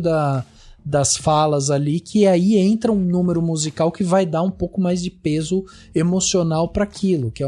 das falas ali, que aí entra um número musical que vai dar um pouco mais de peso emocional para aquilo, que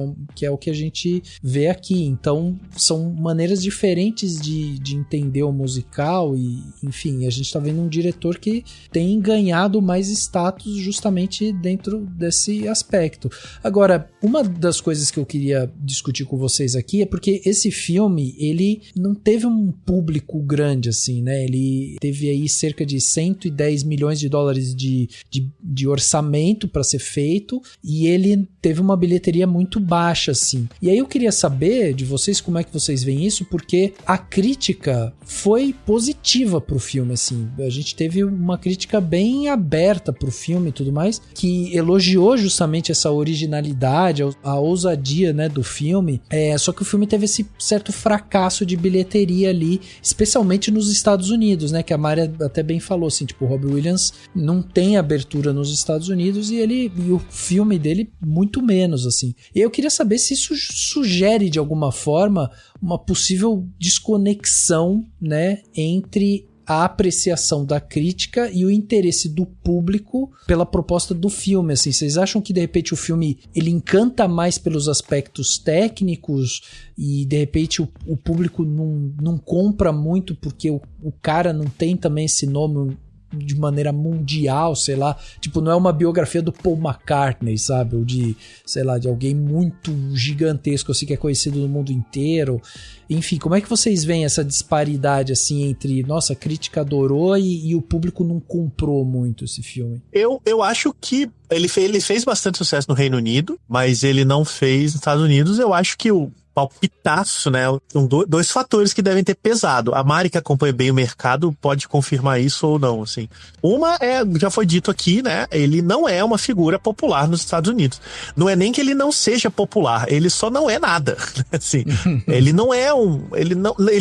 é o que a gente vê aqui. Então, são maneiras diferentes de entender o musical e, enfim, a gente tá vendo um diretor que tem ganhado mais status justamente dentro desse aspecto. Agora, uma das coisas que eu queria discutir com vocês aqui é porque esse filme, ele não teve um público grande, assim, né? Ele teve aí cerca de 110 milhões de dólares de orçamento para ser feito, e ele teve uma bilheteria muito baixa, assim. E aí eu queria saber de vocês como é que vocês veem isso, porque a crítica foi positiva pro filme, assim. A gente teve uma crítica bem aberta pro filme e tudo mais, que elogiou justamente essa originalidade, a ousadia, né, do filme. Só que o filme teve esse certo fracasso de bilheteria ali, especialmente nos Estados Unidos, né, que a Mari até bem falou, assim, tipo, o Robin Williams não tem abertura nos Estados Unidos e o filme dele muito menos, assim. E eu queria saber se isso sugere de alguma forma uma possível desconexão, né, entre a apreciação da crítica e o interesse do público pela proposta do filme, assim. Vocês acham que de repente o filme ele encanta mais pelos aspectos técnicos e de repente o público não compra muito porque o cara não tem também esse nome de maneira mundial, sei lá, tipo, não é uma biografia do Paul McCartney, sabe, ou de, sei lá, de alguém muito gigantesco, assim, que é conhecido no mundo inteiro. Enfim, como é que vocês veem essa disparidade, assim, entre, nossa, a crítica adorou e o público não comprou muito esse filme? Eu acho que ele fez bastante sucesso no Reino Unido, mas ele não fez nos Estados Unidos. Eu acho que palpitaço, né? São dois fatores que devem ter pesado. A Mari, que acompanha bem o mercado, pode confirmar isso ou não, assim. Uma já foi dito aqui, né? Ele não é uma figura popular nos Estados Unidos. Não é nem que ele não seja popular, ele só não é nada, assim. Ele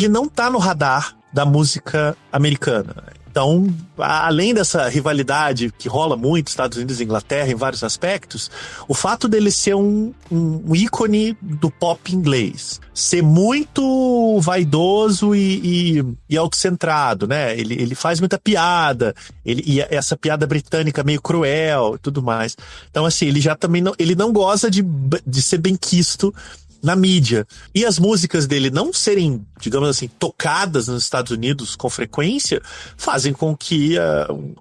não tá no radar da música americana. Então, além dessa rivalidade que rola muito Estados Unidos e Inglaterra em vários aspectos, o fato dele ser um ícone do pop inglês, ser muito vaidoso e autocentrado, né? Ele faz muita piada, e essa piada britânica meio cruel e tudo mais. Então, assim, ele já também não goza de ser benquisto na mídia. E as músicas dele não serem, digamos assim, tocadas nos Estados Unidos com frequência, fazem com que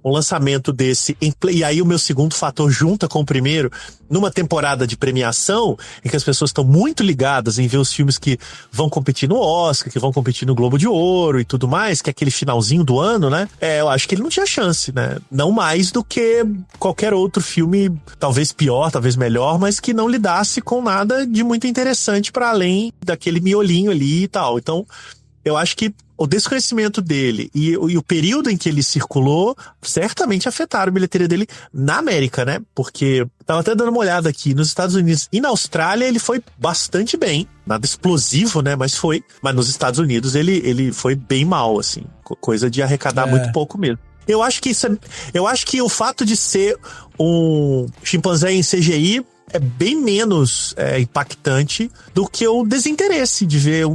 um lançamento desse em play, e aí o meu segundo fator junta com o primeiro, numa temporada de premiação, em que as pessoas estão muito ligadas em ver os filmes que vão competir no Oscar, que vão competir no Globo de Ouro e tudo mais, que é aquele finalzinho do ano, né? Eu acho que ele não tinha chance, né? Não mais do que qualquer outro filme, talvez pior, talvez melhor, mas que não lidasse com nada de muito interessante para além daquele miolinho ali e tal. Então, eu acho que o desconhecimento dele e o período em que ele circulou certamente afetaram a bilheteria dele na América, né? Porque tava até dando uma olhada aqui nos Estados Unidos e na Austrália ele foi bastante bem. Nada explosivo, né? Mas foi. Mas nos Estados Unidos ele foi bem mal, assim. Coisa de arrecadar muito pouco mesmo. Eu acho que o fato de ser um chimpanzé em CGI é bem menos impactante do que o desinteresse de ver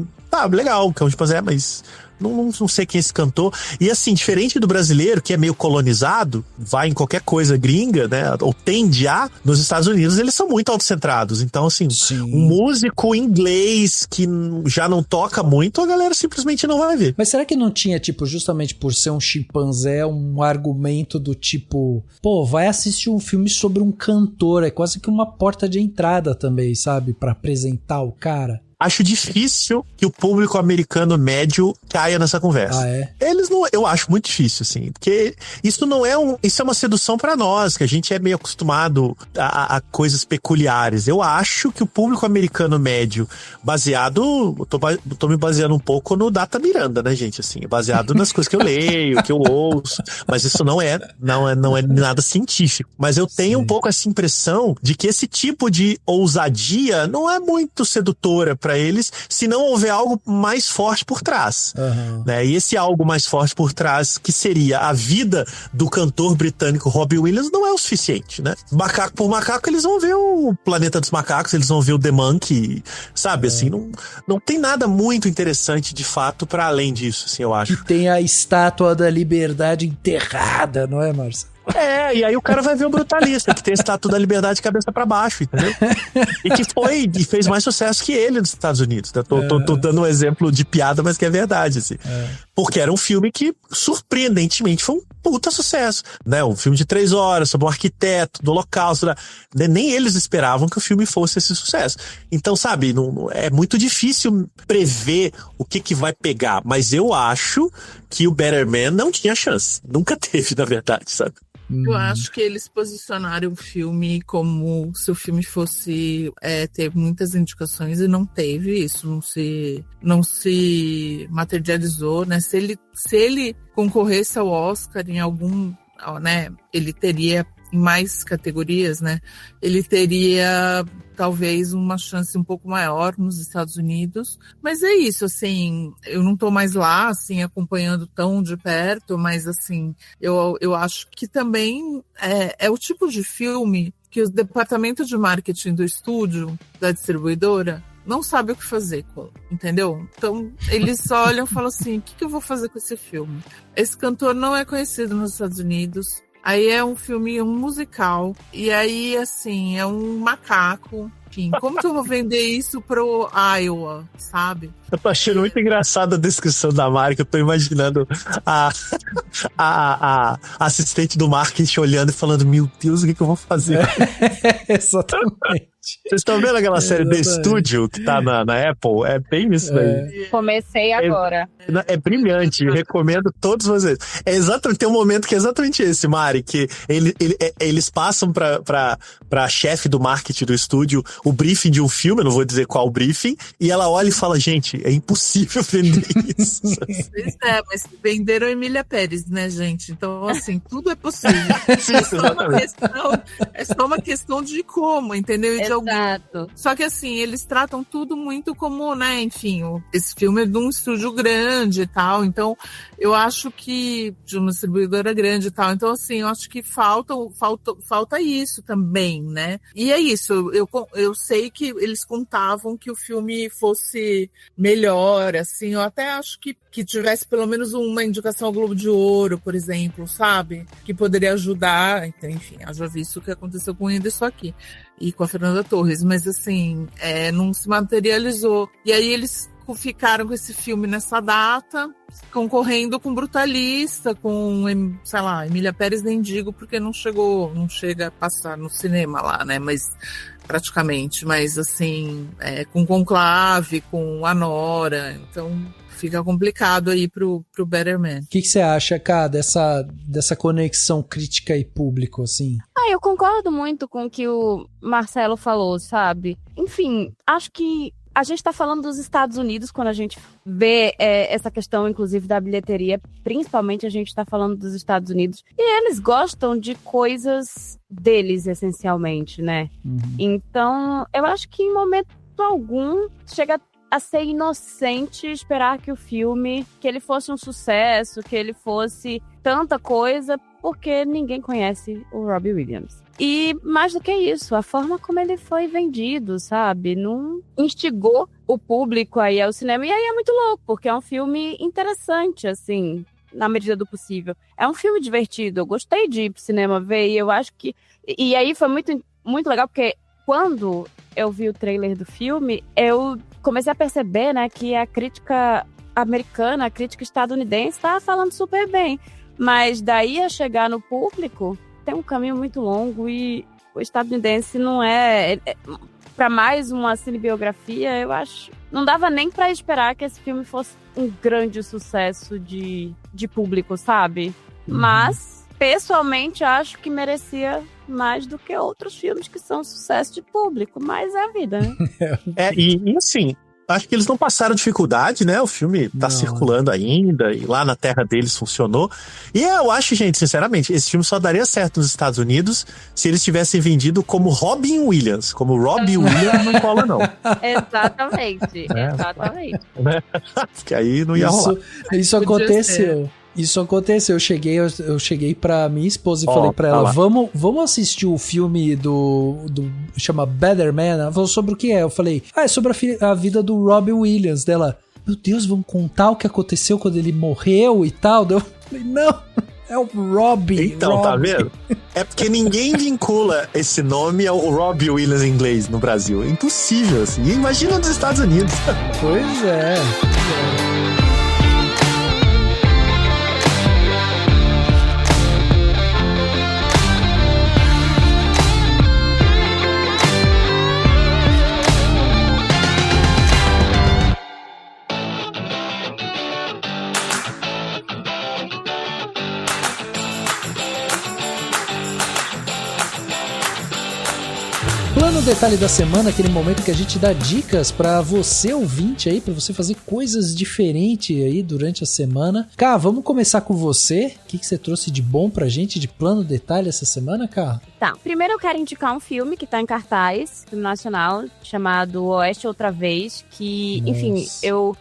legal, que é um chimpanzé, mas não sei quem é esse cantor. E assim, diferente do brasileiro, que é meio colonizado, vai em qualquer coisa gringa, né? Ou tende a, nos Estados Unidos, eles são muito autocentrados. Então, assim, um músico inglês que já não toca muito, a galera simplesmente não vai ver. Mas será que não tinha, tipo, justamente por ser um chimpanzé, um argumento do tipo, vai assistir um filme sobre um cantor, é quase que uma porta de entrada também, sabe? Pra apresentar o cara? Acho difícil que o público americano médio caia nessa conversa. Eles não, eu acho muito difícil, assim, porque isso é uma sedução pra nós, que a gente é meio acostumado a coisas peculiares. Eu acho que o público americano médio, tô me baseando um pouco no Data Miranda, né, gente, assim, baseado nas coisas que eu leio, que eu ouço, mas isso não é nada científico. Mas eu tenho um pouco essa impressão de que esse tipo de ousadia não é muito sedutora para eles, se não houver algo mais forte por trás. Né? E esse algo mais forte por trás, que seria a vida do cantor britânico Robbie Williams, não é o suficiente, né? Macaco por macaco, eles vão ver o Planeta dos Macacos, eles vão ver o The Monkey, sabe? Assim, não tem nada muito interessante, de fato, para além disso, assim, eu acho. Que tem a Estátua da Liberdade enterrada, não é, Marcelo? E aí o cara vai ver o Brutalista, que tem a Estátua da Liberdade de cabeça pra baixo, entendeu? E fez mais sucesso que ele nos Estados Unidos. Tô dando um exemplo de piada, mas que é verdade, assim. Porque era um filme que, surpreendentemente, foi um puta sucesso, né? Um filme de 3 horas, sobre um arquiteto, do Holocausto, né? Nem eles esperavam que o filme fosse esse sucesso. Então, sabe, é muito difícil prever o que vai pegar, mas eu acho que o Better Man não tinha chance. Nunca teve, na verdade, sabe? Eu acho que eles posicionaram o filme como se o filme fosse ter muitas indicações e não teve isso, não se materializou, né? Se ele concorresse ao Oscar em algum, né? Ele teria em mais categorias, né? Ele teria talvez uma chance um pouco maior nos Estados Unidos, mas é isso, assim, eu não tô mais lá, assim, acompanhando tão de perto, mas, assim, eu acho que também é o tipo de filme que o departamento de marketing do estúdio, da distribuidora, não sabe o que fazer com, entendeu? Então, eles olham e falam assim, o que eu vou fazer com esse filme? Esse cantor não é conhecido nos Estados Unidos, aí é um filme, um musical, e aí, assim, é um macaco. Enfim, como que eu vou vender isso pro Iowa, sabe? Eu tô achando muito engraçada a descrição da marca. Eu tô imaginando a assistente do marketing olhando e falando, meu Deus, o que eu vou fazer? Exatamente. Vocês estão vendo aquela série The Studio que tá na Apple? É bem isso daí. Comecei agora. É brilhante, recomendo todos vocês. Tem um momento que é exatamente esse, Mari, que eles passam pra chefe do marketing do estúdio o briefing de um filme, eu não vou dizer qual briefing, e ela olha e fala, gente, é impossível vender isso. Pois é, mas venderam Emília Pérez, né, gente? Então, assim, tudo é possível. Sim, É só uma questão de como, entendeu? E de alguém. Exato. Só que, assim, eles tratam tudo muito como, né, enfim, esse filme é de um estúdio grande e tal, então eu acho que de uma distribuidora grande e tal, então, assim, eu acho que falta isso também, né? E é isso, eu sei que eles contavam que o filme fosse melhor, assim, eu até acho que tivesse pelo menos uma indicação ao Globo de Ouro, por exemplo, sabe? Que poderia ajudar, então, enfim, eu já vi isso que aconteceu com o Whindersson aqui e com a Fernanda Torres, mas assim, não se materializou. E aí eles ficaram com esse filme nessa data, concorrendo com Brutalista, com, sei lá, Emília Pérez nem digo, porque não chega a passar no cinema lá, né, mas praticamente, mas assim, com Conclave, com Anora, então fica complicado aí pro Better Man. O que você acha, Ká, dessa conexão crítica e público, assim? Eu concordo muito com o que o Marcelo falou, sabe? Enfim, acho que a gente está falando dos Estados Unidos quando a gente vê essa questão, inclusive, da bilheteria. Principalmente a gente está falando dos Estados Unidos. E eles gostam de coisas deles, essencialmente, né? Uhum. Então, eu acho que em momento algum chega a ser inocente esperar que o filme, que ele fosse um sucesso, que ele fosse tanta coisa, porque ninguém conhece o Robbie Williams. E mais do que isso, a forma como ele foi vendido, sabe? Não instigou o público aí ao cinema. E aí é muito louco, porque é um filme interessante, assim, na medida do possível. É um filme divertido, eu gostei de ir pro cinema ver, e eu acho que... E aí foi muito, muito legal, porque quando eu vi o trailer do filme, eu comecei a perceber, né, que a crítica americana, a crítica estadunidense estava falando super bem. Mas daí a chegar no público, tem um caminho muito longo e o estadunidense não para mais uma cinebiografia, eu acho, não dava nem para esperar que esse filme fosse um grande sucesso de público, sabe? Uhum. Mas, pessoalmente, acho que merecia mais do que outros filmes que são sucesso de público, mas é a vida, né? E assim, acho que eles não passaram dificuldade, né? O filme tá circulando ainda, e lá na terra deles funcionou. E eu acho, gente, sinceramente, esse filme só daria certo nos Estados Unidos se eles tivessem vendido como Robin Williams. Como Robbie Williams não cola, não. Exatamente, exatamente. Porque aí não ia rolar. Isso aconteceu. Isso aconteceu, eu cheguei pra minha esposa e falei pra ela, vamos assistir o filme chama Better Man? Ela falou, sobre o que é? Eu falei, é sobre a vida do Robbie Williams. Dela, meu Deus, vamos contar o que aconteceu quando ele morreu e tal? Eu falei, não, é o Robbie. Então, tá vendo? É porque ninguém vincula esse nome ao Robbie Williams em inglês no Brasil. É impossível, assim. Imagina nos Estados Unidos. Pois é. Plano Detalhe da Semana, aquele momento que a gente dá dicas pra você ouvinte aí, pra você fazer coisas diferentes aí durante a semana. Ká, vamos começar com você. O que você trouxe de bom pra gente de Plano Detalhe essa semana, Ká? Tá, primeiro eu quero indicar um filme que tá em cartaz, filme nacional, chamado Oeste Outra Vez, que, nossa, enfim, eu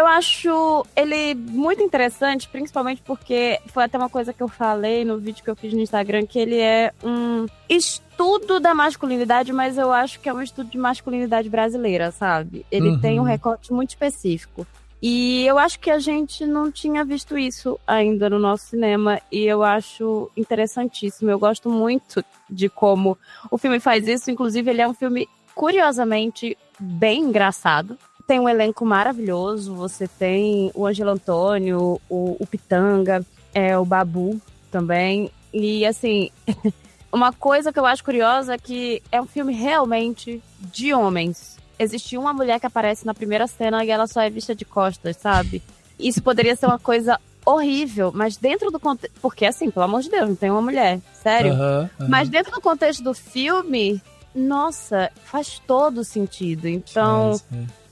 acho ele muito interessante, principalmente porque foi até uma coisa que eu falei no vídeo que eu fiz no Instagram, que ele é um estudo da masculinidade, mas eu acho que é um estudo de masculinidade brasileira, sabe? Ele tem um recorte muito específico. E eu acho que a gente não tinha visto isso ainda no nosso cinema, e eu acho interessantíssimo. Eu gosto muito de como o filme faz isso, inclusive ele é um filme, curiosamente, bem engraçado. Tem um elenco maravilhoso, você tem o Ângelo Antônio, o Pitanga, o Babu também. E, assim, uma coisa que eu acho curiosa é que é um filme realmente de homens. Existe uma mulher que aparece na primeira cena e ela só é vista de costas, sabe? Isso poderia ser uma coisa horrível, mas dentro do contexto... Porque, assim, pelo amor de Deus, não tem uma mulher, sério. Mas dentro do contexto do filme... nossa, faz todo sentido. Então,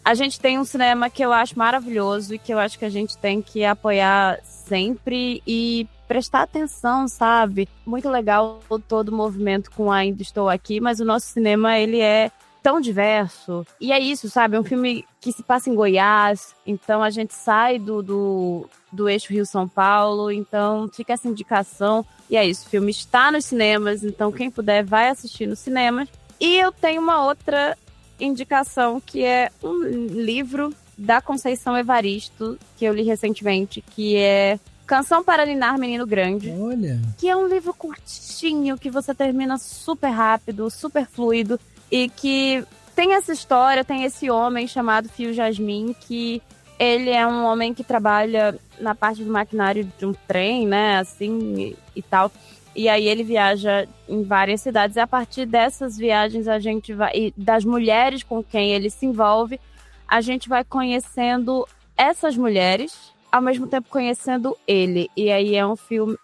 a gente tem um cinema que eu acho maravilhoso e que eu acho que a gente tem que apoiar sempre e prestar atenção, sabe? Muito legal todo o movimento com Ainda Estou Aqui, mas o nosso cinema, ele é tão diverso. E é isso, sabe? É um filme que se passa em Goiás, então a gente sai do eixo Rio-São Paulo, então fica essa indicação. E é isso, o filme está nos cinemas, então quem puder vai assistir nos cinemas. E eu tenho uma outra indicação, que é um livro da Conceição Evaristo, que eu li recentemente, que é Canção para Ninar Menino Grande. Olha. Que é um livro curtinho, que você termina super rápido, super fluido, e que tem essa história, tem esse homem chamado Fio Jasmin, que ele é um homem que trabalha na parte do maquinário de um trem, né, assim, e tal. E aí ele viaja em várias cidades, e a partir dessas viagens a gente vai, e das mulheres com quem ele se envolve, a gente vai conhecendo essas mulheres, ao mesmo tempo conhecendo ele. E aí é um filme,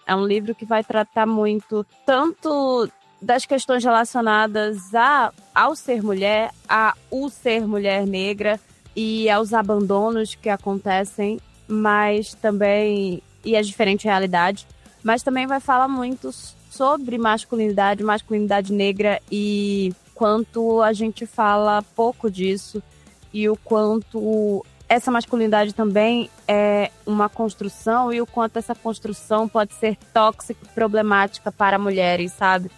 é um livro que vai tratar muito, tanto das questões relacionadas ao ser mulher, o ser mulher negra e aos abandonos que acontecem, mas também, e as diferentes realidades, mas também vai falar muito sobre masculinidade negra, e quanto a gente fala pouco disso, e o quanto essa masculinidade também é uma construção, e o quanto essa construção pode ser tóxica e problemática para mulheres, sabe?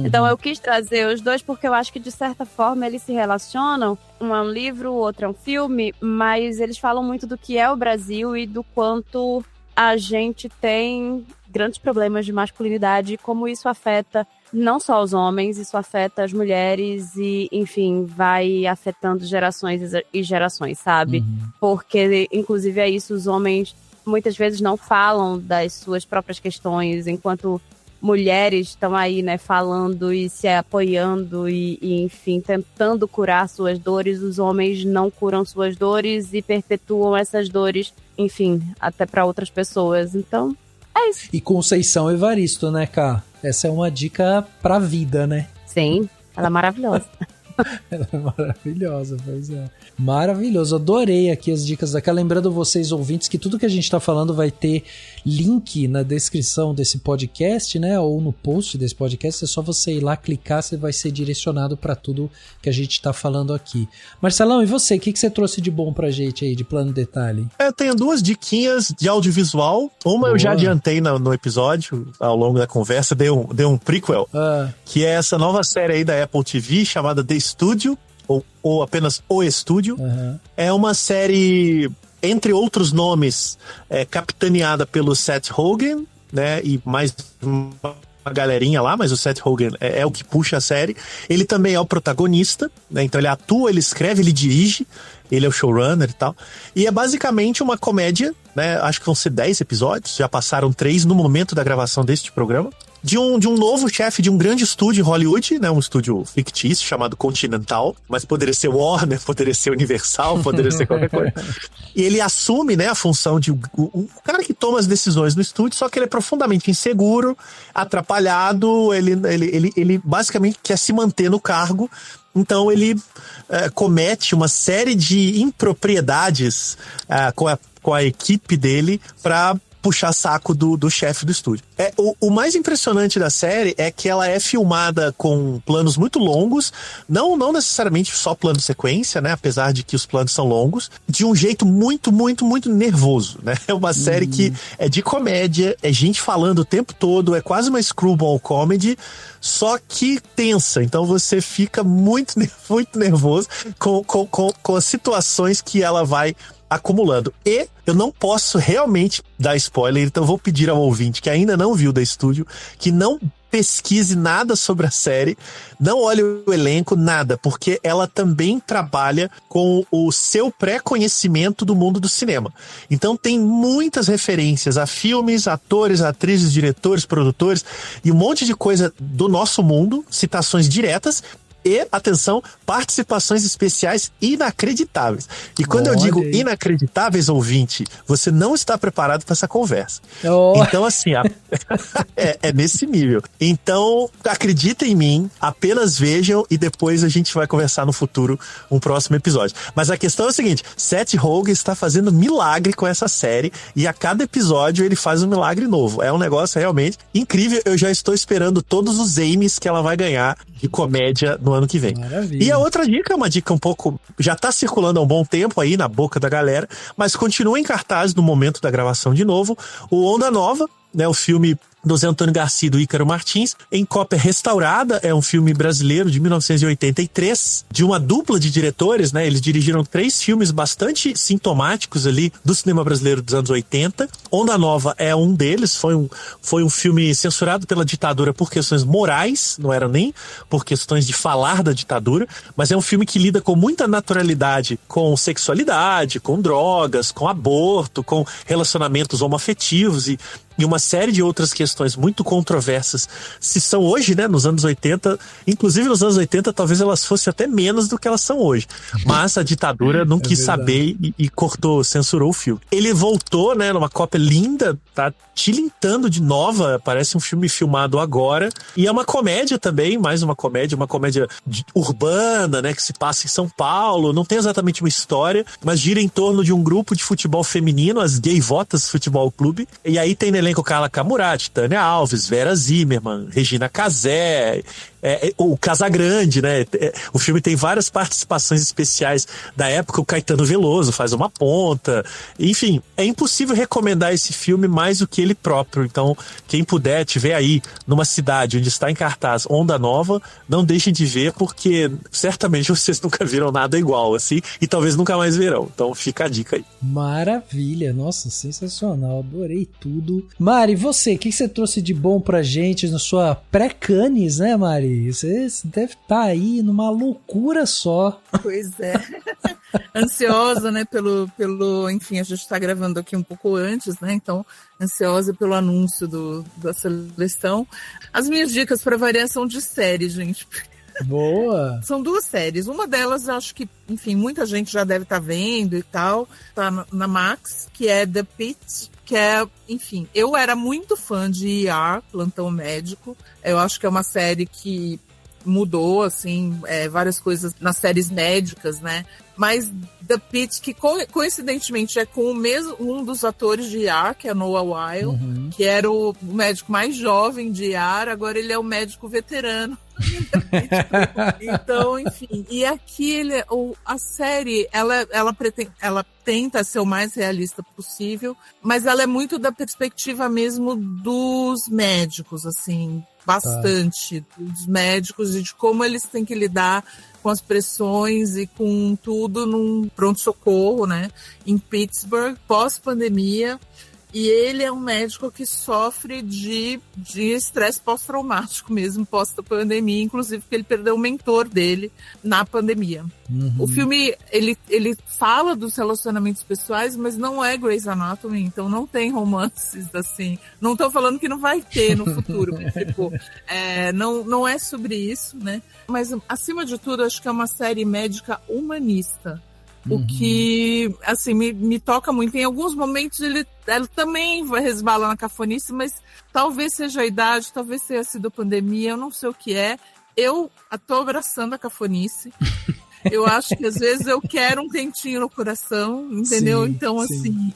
Então eu quis trazer os dois porque eu acho que de certa forma eles se relacionam. Um é um livro, o outro é um filme, mas eles falam muito do que é o Brasil e do quanto a gente tem grandes problemas de masculinidade e como isso afeta não só os homens, isso afeta as mulheres e, enfim, vai afetando gerações e gerações, sabe? Porque, inclusive, é isso, os homens muitas vezes não falam das suas próprias questões, enquanto mulheres estão aí, né, falando e se apoiando e, enfim, tentando curar suas dores. Os homens não curam suas dores e perpetuam essas dores, enfim, até para outras pessoas. Então, é isso. E Conceição Evaristo, né, Ká? Essa é uma dica pra vida, né? Sim, ela é maravilhosa. Ela é maravilhosa, pois é. Maravilhoso, adorei aqui as dicas da Ká. Lembrando vocês, ouvintes, que tudo que a gente tá falando vai ter link na descrição desse podcast, né? Ou no post desse podcast. É só você ir lá, clicar, você vai ser direcionado pra tudo que a gente tá falando aqui. Marcelão, e você? O que você trouxe de bom pra gente aí, de plano detalhe? Eu tenho duas diquinhas de audiovisual. Uma eu já adiantei no episódio, ao longo da conversa, dei um prequel, que é essa nova série aí da Apple TV, chamada The Studio, ou apenas O Estúdio. É uma série, entre outros nomes, capitaneada pelo Seth Rogen, né, e mais uma galerinha lá, mas o Seth Rogen é o que puxa a série. Ele também é o protagonista, né, então ele atua, ele escreve, ele dirige, ele é o showrunner e tal. E é basicamente uma comédia, né, acho que vão ser 10 episódios, já passaram 3 no momento da gravação deste programa. De um novo chefe de um grande estúdio em Hollywood, né? Um estúdio fictício chamado Continental, mas poderia ser Warner, poderia ser Universal, poderia ser qualquer coisa. E ele assume, né, a função de o cara que toma as decisões no estúdio, só que ele é profundamente inseguro, atrapalhado, ele basicamente quer se manter no cargo. Então ele comete uma série de impropriedades com a equipe dele para puxar saco do chefe do estúdio. O mais impressionante da série é que ela é filmada com planos muito longos, não necessariamente só plano sequência, né? Apesar de que os planos são longos, de um jeito muito, muito, muito nervoso, né? É uma série que é de comédia, é gente falando o tempo todo, é quase uma screwball comedy, só que tensa. Então você fica muito, muito nervoso com as situações que ela vai acumulando. E eu não posso realmente dar spoiler, então eu vou pedir ao ouvinte que ainda não viu The Studio, que não pesquise nada sobre a série, não olhe o elenco, nada, porque ela também trabalha com o seu pré-conhecimento do mundo do cinema. Então tem muitas referências a filmes, atores, atrizes, diretores, produtores e um monte de coisa do nosso mundo, citações diretas. e, atenção, participações especiais inacreditáveis. E quando eu digo inacreditáveis, ouvinte, você não está preparado para essa conversa. Então, assim, é nesse nível. Então, acreditem em mim, apenas vejam e depois a gente vai conversar no futuro um próximo episódio. Mas a questão é o seguinte, Seth Rogen está fazendo milagre com essa série e a cada episódio ele faz um milagre novo. É um negócio realmente incrível. Eu já estou esperando todos os Emmys que ela vai ganhar de comédia no ano que vem. Maravilha. E a outra dica é uma dica um pouco... Já está circulando há um bom tempo aí na boca da galera, mas continua em cartaz no momento da gravação de novo, o Onda Nova, né, o filme do Zé Antônio Garcia e do Ícaro Martins, em cópia restaurada. É um filme brasileiro de 1983, de uma dupla de diretores, né? Eles dirigiram 3 filmes bastante sintomáticos ali do cinema brasileiro dos anos 80. Onda Nova é um deles, foi um filme censurado pela ditadura por questões morais, não era nem por questões de falar da ditadura, mas é um filme que lida com muita naturalidade com sexualidade, com drogas, com aborto, com relacionamentos homoafetivos e uma série de outras questões muito controversas, se são hoje, né, nos anos 80, inclusive nos anos 80 talvez elas fossem até menos do que elas são hoje, mas a ditadura não quis saber e cortou, censurou o filme. Ele voltou, né, numa cópia linda, tá tilintando de nova, parece um filme filmado agora, e é uma comédia também, mais uma comédia urbana, né, que se passa em São Paulo, não tem exatamente uma história, mas gira em torno de um grupo de futebol feminino, as Gaivotas Futebol Clube, e aí tem no elenco Carla Camurati, Tânia Alves, Vera Zimmermann, Regina Casé, o Casagrande, né? O filme tem várias participações especiais da época, o Caetano Veloso faz uma ponta, enfim, é impossível recomendar esse filme mais do que ele próprio. Então, quem puder, tiver aí numa cidade onde está em cartaz Onda Nova, não deixem de ver, porque certamente vocês nunca viram nada igual, assim, e talvez nunca mais verão. Então, fica a dica aí. Maravilha, nossa, sensacional, adorei tudo. Mari, você, o que você trouxe de bom pra gente na sua pré-Cannes, né, Mari? Você deve estar aí numa loucura só. Pois é. Ansiosa, né, enfim, a gente está gravando aqui um pouco antes, né, então ansiosa pelo anúncio da seleção. As minhas dicas para variação de série, gente. Boa! São 2 séries. Uma delas, acho que, enfim, muita gente já deve estar vendo e tal. Tá na Max, que é The Pitt, que é, enfim, eu era muito fã de ER, Plantão Médico. Eu acho que é uma série que mudou, assim, várias coisas nas séries médicas, né? Mas The Pitt, que coincidentemente é com um dos atores de ER, que é Noah Wyle, que era o médico mais jovem de ER, agora ele é o médico veterano. Então, enfim, e aqui a série, ela tenta ser o mais realista possível, mas ela é muito da perspectiva mesmo dos médicos, assim, bastante dos médicos e de como eles têm que lidar com as pressões e com tudo num pronto-socorro, né, em Pittsburgh, pós-pandemia. E ele é um médico que sofre de estresse pós-traumático mesmo, pós-pandemia, inclusive porque ele perdeu o mentor dele na pandemia. O filme, ele fala dos relacionamentos pessoais, mas não é Grey's Anatomy, então não tem romances, assim. Não estou falando que não vai ter no futuro, tipo, não é sobre isso, né? Mas, acima de tudo, acho que é uma série médica humanista. O que, assim, me toca muito. Em alguns momentos ela também vai resbalar na cafonice, mas talvez seja a idade, talvez tenha sido a pandemia, eu não sei o que é. Eu tô abraçando a cafonice. Eu acho que às vezes eu quero um quentinho no coração, entendeu? Sim, então, assim,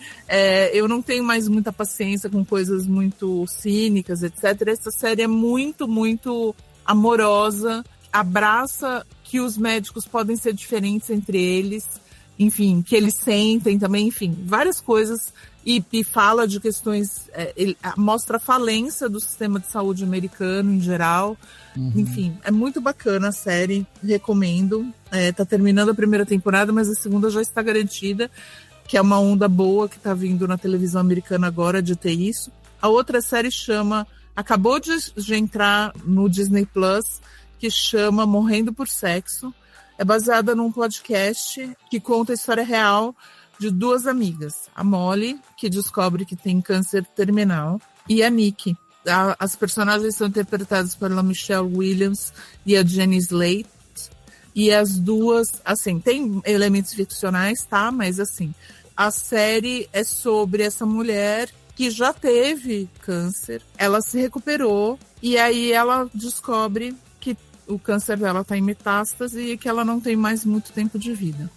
eu não tenho mais muita paciência com coisas muito cínicas, etc. Essa série é muito, muito amorosa, abraça que os médicos podem ser diferentes entre eles, enfim, que eles sentem também, enfim, várias coisas, e fala de questões, mostra a falência do sistema de saúde americano em geral, enfim, é muito bacana a série, recomendo, tá terminando a primeira temporada, mas a segunda já está garantida, que é uma onda boa que tá vindo na televisão americana agora de ter isso. A outra série acabou de entrar no Disney Plus, que chama Morrendo por Sexo. É baseada num podcast que conta a história real de 2 amigas. A Molly, que descobre que tem câncer terminal, e a Nikki. As personagens são interpretadas pela Michelle Williams e a Jenny Slate. E as duas, assim, tem elementos ficcionais, tá? Mas assim, a série é sobre essa mulher que já teve câncer, ela se recuperou e aí ela descobre que o câncer dela tá em metástase e que ela não tem mais muito tempo de vida.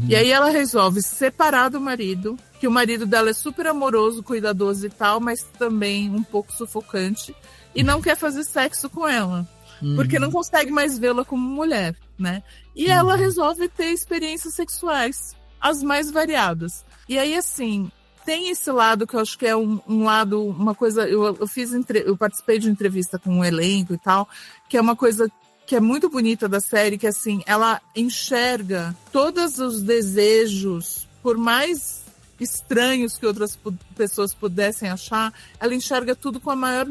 E aí ela resolve se separar do marido, que o marido dela é super amoroso, cuidadoso e tal, mas também um pouco sufocante, e não quer fazer sexo com ela, porque não consegue mais vê-la como mulher, né? E ela resolve ter experiências sexuais, as mais variadas. E aí, assim, tem esse lado que eu acho que é um lado, uma coisa... Eu participei de entrevista com um elenco e tal, que é uma coisa que é muito bonita da série, que assim, ela enxerga todos os desejos, por mais estranhos que outras pessoas pudessem achar, ela enxerga tudo com a maior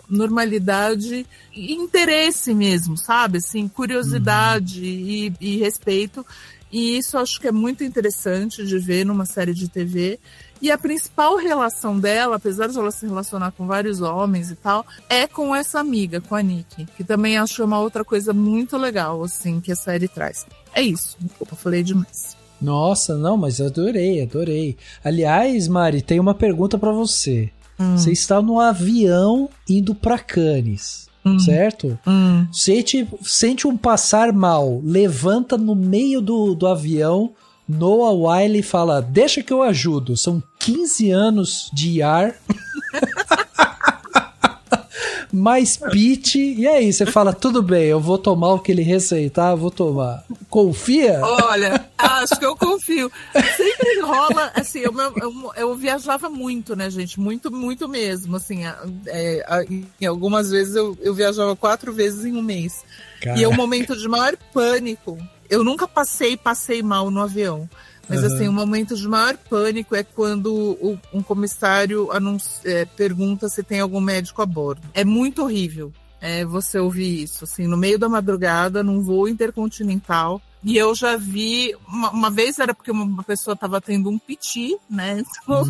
normalidade e interesse mesmo, sabe? Assim, curiosidade e respeito. E isso eu acho que é muito interessante de ver numa série de TV. E a principal relação dela, apesar de ela se relacionar com vários homens e tal, é com essa amiga, com a Nikki, que também acho uma outra coisa muito legal, assim, que a série traz. É isso. Desculpa, falei demais. Nossa, não, mas eu adorei. Aliás, Mari, tem uma pergunta pra você. Você está no avião indo pra Cannes, certo? Sente um passar mal, levanta no meio do avião, Noah Wyle fala, deixa que eu ajudo. São 15 anos de ar. Mais pitch. E aí, você fala, tudo bem, eu vou tomar o que ele receitar, eu vou tomar. Confia? Olha, acho que eu confio. Sempre rola, assim, eu viajava muito, né, gente? Muito, muito mesmo, assim. Em algumas vezes eu viajava 4 vezes em um mês. Cara. E é um momento de maior pânico. Eu nunca passei mal no avião. Mas assim, o momento de maior pânico é quando um comissário pergunta se tem algum médico a bordo. É muito horrível você ouvir isso, assim, no meio da madrugada, num voo intercontinental. E eu já vi, uma vez era porque uma pessoa estava tendo um piti, né? Então,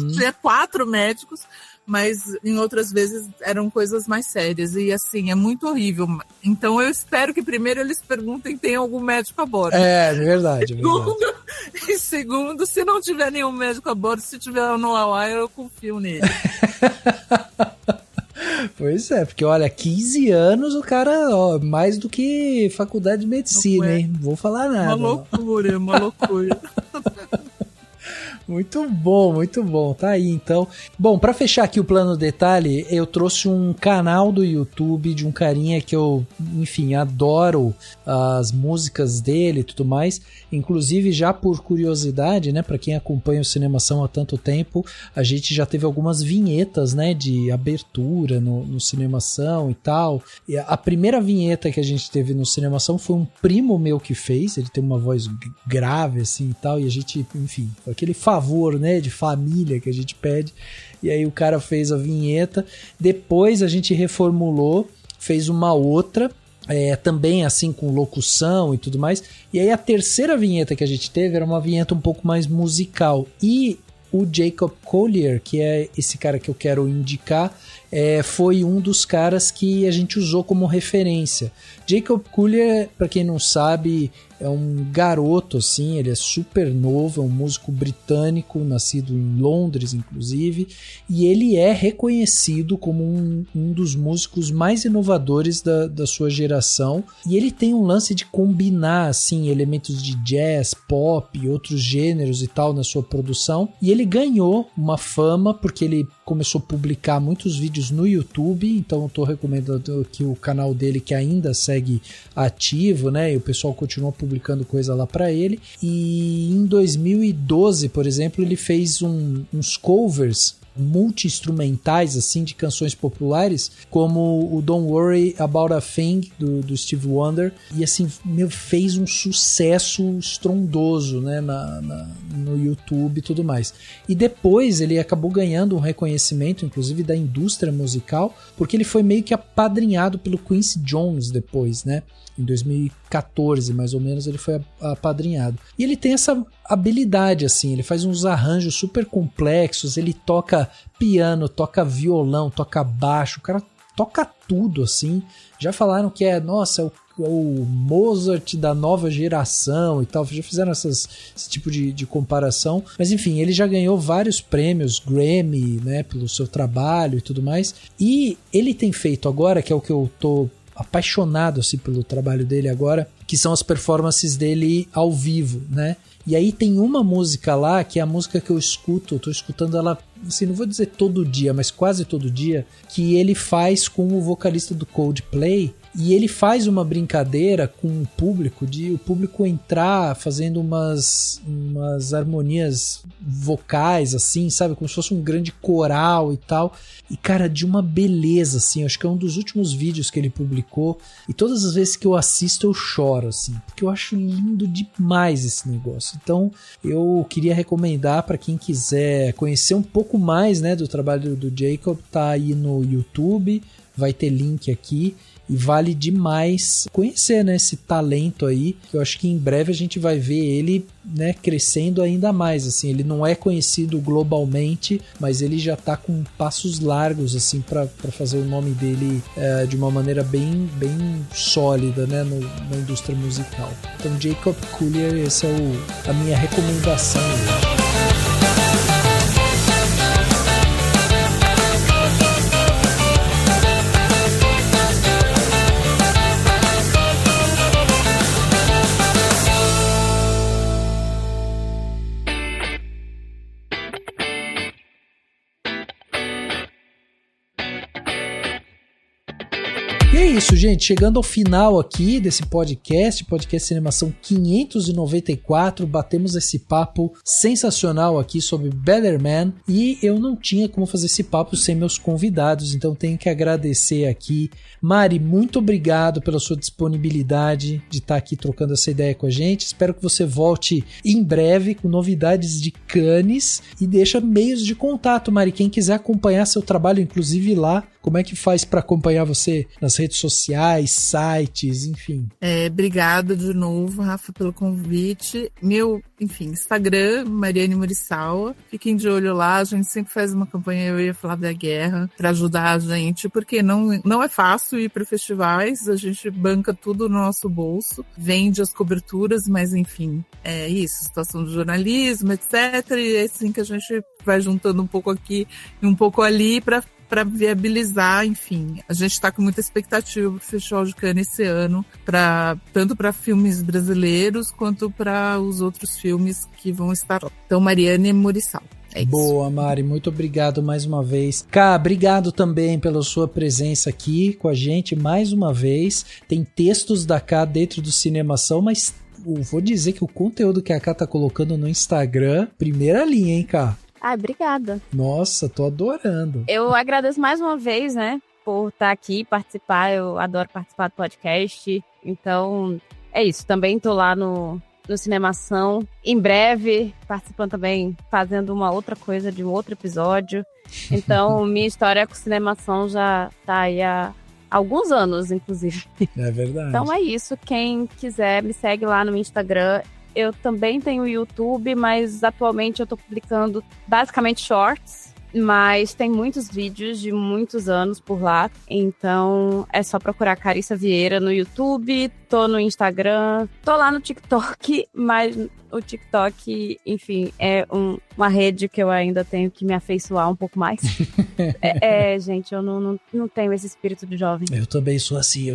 tinha 4 médicos, mas em outras vezes eram coisas mais sérias. E assim, é muito horrível. Então eu espero que primeiro eles perguntem se tem algum médico a bordo. É verdade. E segundo, se não tiver nenhum médico a bordo, se tiver no Hawaii, eu confio nele. Pois é, porque olha, 15 anos o cara, ó, mais do que faculdade de medicina, hein? Não vou falar nada. Uma loucura. Muito bom, tá aí então. Bom, pra fechar aqui o plano detalhe, eu trouxe um canal do YouTube de um carinha que eu, enfim, adoro as músicas dele e tudo mais, inclusive já por curiosidade, né, pra quem acompanha o Cinemação há tanto tempo, a gente já teve algumas vinhetas, né, de abertura no Cinemação e tal, e a primeira vinheta que a gente teve no Cinemação foi um primo meu que fez, ele tem uma voz grave assim e tal, e a gente, enfim, aquele favor, né, de família que a gente pede, e aí o cara fez a vinheta, depois a gente reformulou, fez uma outra, também assim com locução e tudo mais, e aí a terceira vinheta que a gente teve era uma vinheta um pouco mais musical, e o Jacob Collier, que é esse cara que eu quero indicar, foi um dos caras que a gente usou como referência. Jacob Collier, para quem não sabe, é um garoto, assim, ele é super novo, é um músico britânico, nascido em Londres, inclusive, e ele é reconhecido como um dos músicos mais inovadores da sua geração, e ele tem um lance de combinar, assim, elementos de jazz, pop e outros gêneros e tal na sua produção, e ele ganhou uma fama porque ele começou a publicar muitos vídeos no YouTube, então eu tô recomendando aqui o canal dele, que ainda segue ativo, né, e o pessoal continua publicando coisa lá pra ele, e em 2012, por exemplo, ele fez uns covers multi-instrumentais, assim, de canções populares, como o Don't Worry About a Thing, do Stevie Wonder, e assim, fez um sucesso estrondoso, né, no YouTube e tudo mais. E depois ele acabou ganhando um reconhecimento, inclusive da indústria musical, porque ele foi meio que apadrinhado pelo Quincy Jones depois, né? Em 2014, mais ou menos, ele foi apadrinhado. E ele tem essa habilidade, assim, ele faz uns arranjos super complexos, ele toca piano, toca violão, toca baixo, o cara toca tudo, assim. Já falaram que nossa, o Mozart da nova geração e tal, já fizeram esse tipo de comparação, mas enfim, ele já ganhou vários prêmios Grammy, né, pelo seu trabalho e tudo mais, e ele tem feito agora, que é o que eu tô apaixonado assim pelo trabalho dele agora, que são as performances dele ao vivo, né? E aí tem uma música lá, que é a música que eu tô escutando ela, assim, não vou dizer todo dia, mas quase todo dia, que ele faz com o vocalista do Coldplay, e ele faz uma brincadeira com o público, de o público entrar fazendo umas harmonias vocais, assim, sabe? Como se fosse um grande coral e tal. E, cara, de uma beleza, assim. Acho que é um dos últimos vídeos que ele publicou. E todas as vezes que eu assisto, eu choro, assim. Porque eu acho lindo demais esse negócio. Então, eu queria recomendar para quem quiser conhecer um pouco mais, né, do trabalho do Jacob. Tá aí no YouTube. Vai ter link aqui. E vale demais conhecer, né, esse talento aí, que eu acho que em breve a gente vai ver ele, né, crescendo ainda mais, assim. Ele não é conhecido globalmente, mas ele já tá com passos largos, assim, para fazer o nome dele de uma maneira bem sólida, né, na indústria musical. Então, Jacob Collier, essa é a minha recomendação hoje. E é isso, gente. Chegando ao final aqui desse podcast Cinemação 594, batemos esse papo sensacional aqui sobre Better Man, e eu não tinha como fazer esse papo sem meus convidados, então tenho que agradecer aqui. Mari, muito obrigado pela sua disponibilidade de estar aqui trocando essa ideia com a gente. Espero que você volte em breve com novidades de Cannes, e deixa meios de contato, Mari. Quem quiser acompanhar seu trabalho, inclusive lá, como é que faz para acompanhar você nas redes sociais, sites, enfim? Obrigada de novo, Rafa, pelo convite. Meu, Instagram, Mariane Morisawa. Fiquem de olho lá, a gente sempre faz uma campanha, eu ia falar da guerra, para ajudar a gente, porque não é fácil ir para festivais, a gente banca tudo no nosso bolso, vende as coberturas, mas enfim, é isso, situação do jornalismo, etc. E é assim que a gente vai juntando um pouco aqui e um pouco ali para viabilizar, enfim. A gente está com muita expectativa para o Festival de Cannes esse ano, tanto para filmes brasileiros quanto para os outros filmes que vão estar lá. Então, Mariane Morisawa. Boa, Mari, muito obrigado mais uma vez. Cá, obrigado também pela sua presença aqui com a gente mais uma vez. Tem textos da Cá dentro do Cinemação, mas vou dizer que o conteúdo que a Cá tá colocando no Instagram, primeira linha, hein, Cá? Obrigada. Nossa, tô adorando. Eu agradeço mais uma vez, né, por estar aqui, participar. Eu adoro participar do podcast. Então, é isso. Também tô lá no Cinemação. Em breve, participando também, fazendo uma outra coisa de um outro episódio. Então, minha história com Cinemação já tá aí há alguns anos, inclusive. É verdade. Então é isso. Quem quiser, me segue lá no Instagram. Eu também tenho o YouTube, mas atualmente eu tô publicando basicamente shorts, mas tem muitos vídeos de muitos anos por lá. Então é só procurar Carissa Vieira no YouTube, tô no Instagram, tô lá no TikTok, mas o TikTok, enfim, é uma rede que eu ainda tenho que me afeiçoar um pouco mais. Gente, eu não tenho esse espírito de jovem. Eu também sou assim.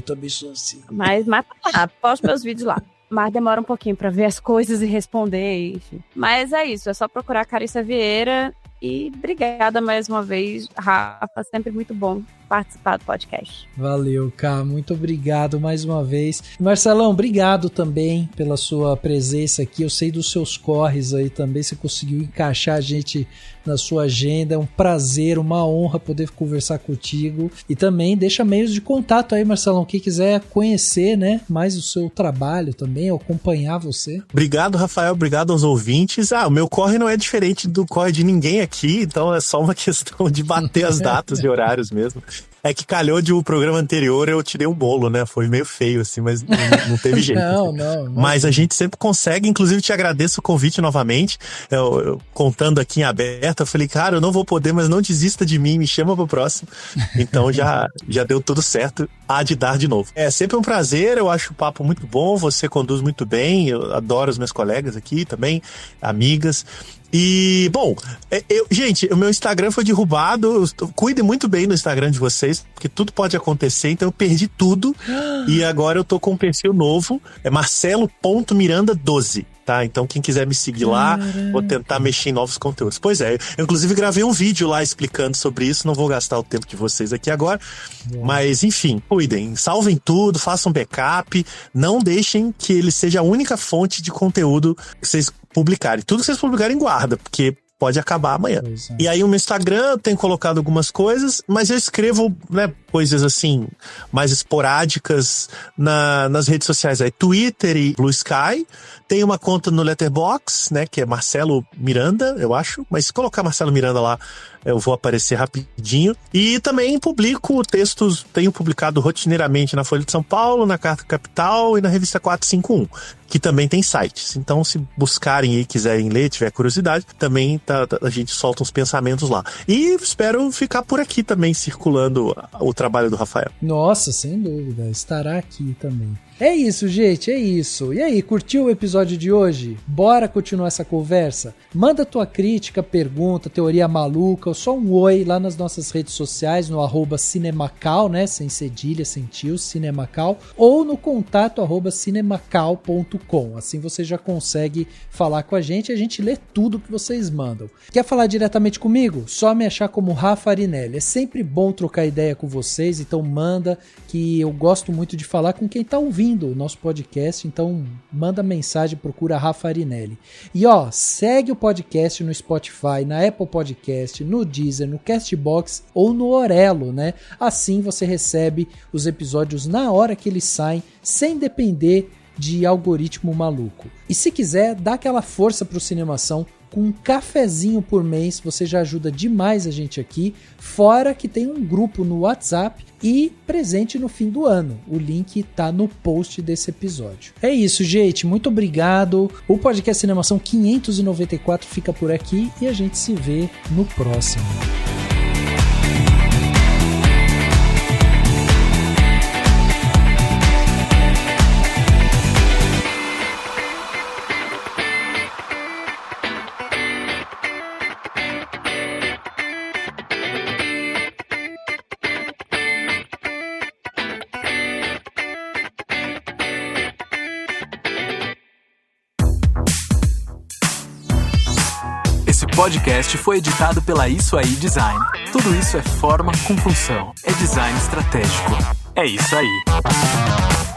Mas tá lá, posto meus vídeos lá. Mas demora um pouquinho pra ver as coisas e responder, enfim. Mas é isso, é só procurar Carissa Vieira. E obrigada mais uma vez, Rafa, sempre muito bom participar do podcast. Valeu, Cá, muito obrigado mais uma vez. Marcelão, obrigado também pela sua presença aqui. Eu sei dos seus corres aí também, você conseguiu encaixar a gente na sua agenda. É um prazer, uma honra poder conversar contigo. E também deixa meios de contato aí, Marcelão, quem quiser conhecer, né, mais o seu trabalho também, acompanhar você. Obrigado, Rafael, obrigado aos ouvintes. O meu corre não é diferente do corre de ninguém aqui, então é só uma questão de bater as datas e horários mesmo. É que calhou de o programa anterior eu tirei um bolo, né? Foi meio feio, assim, mas não teve jeito. Não. Mas a gente sempre consegue, inclusive te agradeço o convite novamente. Eu contando aqui em aberto, eu falei, cara, eu não vou poder, mas não desista de mim, me chama pro próximo. Então já deu tudo certo, há de dar de novo. É sempre um prazer, eu acho o papo muito bom, você conduz muito bem, eu adoro os meus colegas aqui também, amigas. E, bom, gente, o meu Instagram foi derrubado. Cuidem muito bem do Instagram de vocês, porque tudo pode acontecer, então eu perdi tudo. E agora eu tô com um perfil novo, é marcelo.miranda12. Tá? Então quem quiser me seguir lá, vou tentar mexer em novos conteúdos. Pois é, eu inclusive gravei um vídeo lá explicando sobre isso, não vou gastar o tempo de vocês aqui agora, mas enfim, cuidem, salvem tudo, façam backup, não deixem que ele seja a única fonte de conteúdo que vocês publicarem. Tudo que vocês publicarem guarda, porque pode acabar amanhã. E aí o meu Instagram, eu tenho colocado algumas coisas, mas eu escrevo, né, coisas assim, mais esporádicas nas redes sociais aí, Twitter e Blue Sky. Tem uma conta no Letterboxd, né, que é Marcelo Miranda, eu acho, mas se colocar Marcelo Miranda lá, eu vou aparecer rapidinho. E também publico textos, tenho publicado rotineiramente na Folha de São Paulo, na Carta Capital e na Revista 451, que também tem sites. Então, se buscarem e quiserem ler, tiver curiosidade, também a gente solta uns pensamentos lá. E espero ficar por aqui também, circulando o trabalho do Rafael. Nossa, sem dúvida, estará aqui também. É isso, gente, é isso. E aí, curtiu o episódio de hoje? Bora continuar essa conversa? Manda tua crítica, pergunta, teoria maluca, ou só um oi lá nas nossas redes sociais, no @cinemacal, né? Sem cedilha, sem tio, Cinemacal, ou no contato @cinemacal.com. Assim você já consegue falar com a gente lê tudo que vocês mandam. Quer falar diretamente comigo? Só me achar como Rafa Arinelli. É sempre bom trocar ideia com vocês, então manda, que eu gosto muito de falar com quem tá ouvindo o nosso podcast, então manda mensagem, procura Rafa Arinelli. E segue o podcast no Spotify, na Apple Podcast, no Deezer, no Castbox ou no Orelo, né? Assim você recebe os episódios na hora que eles saem, sem depender de algoritmo maluco. E se quiser, dá aquela força pro Cinemação. Com um cafezinho por mês, você já ajuda demais a gente aqui, fora que tem um grupo no WhatsApp e presente no fim do ano. O link tá no post desse episódio. É isso, gente. Muito obrigado. O podcast Cinemação 594 fica por aqui e a gente se vê no próximo. Esse podcast foi editado pela Isso Aí Design. Tudo isso é forma com função. É design estratégico. É isso aí.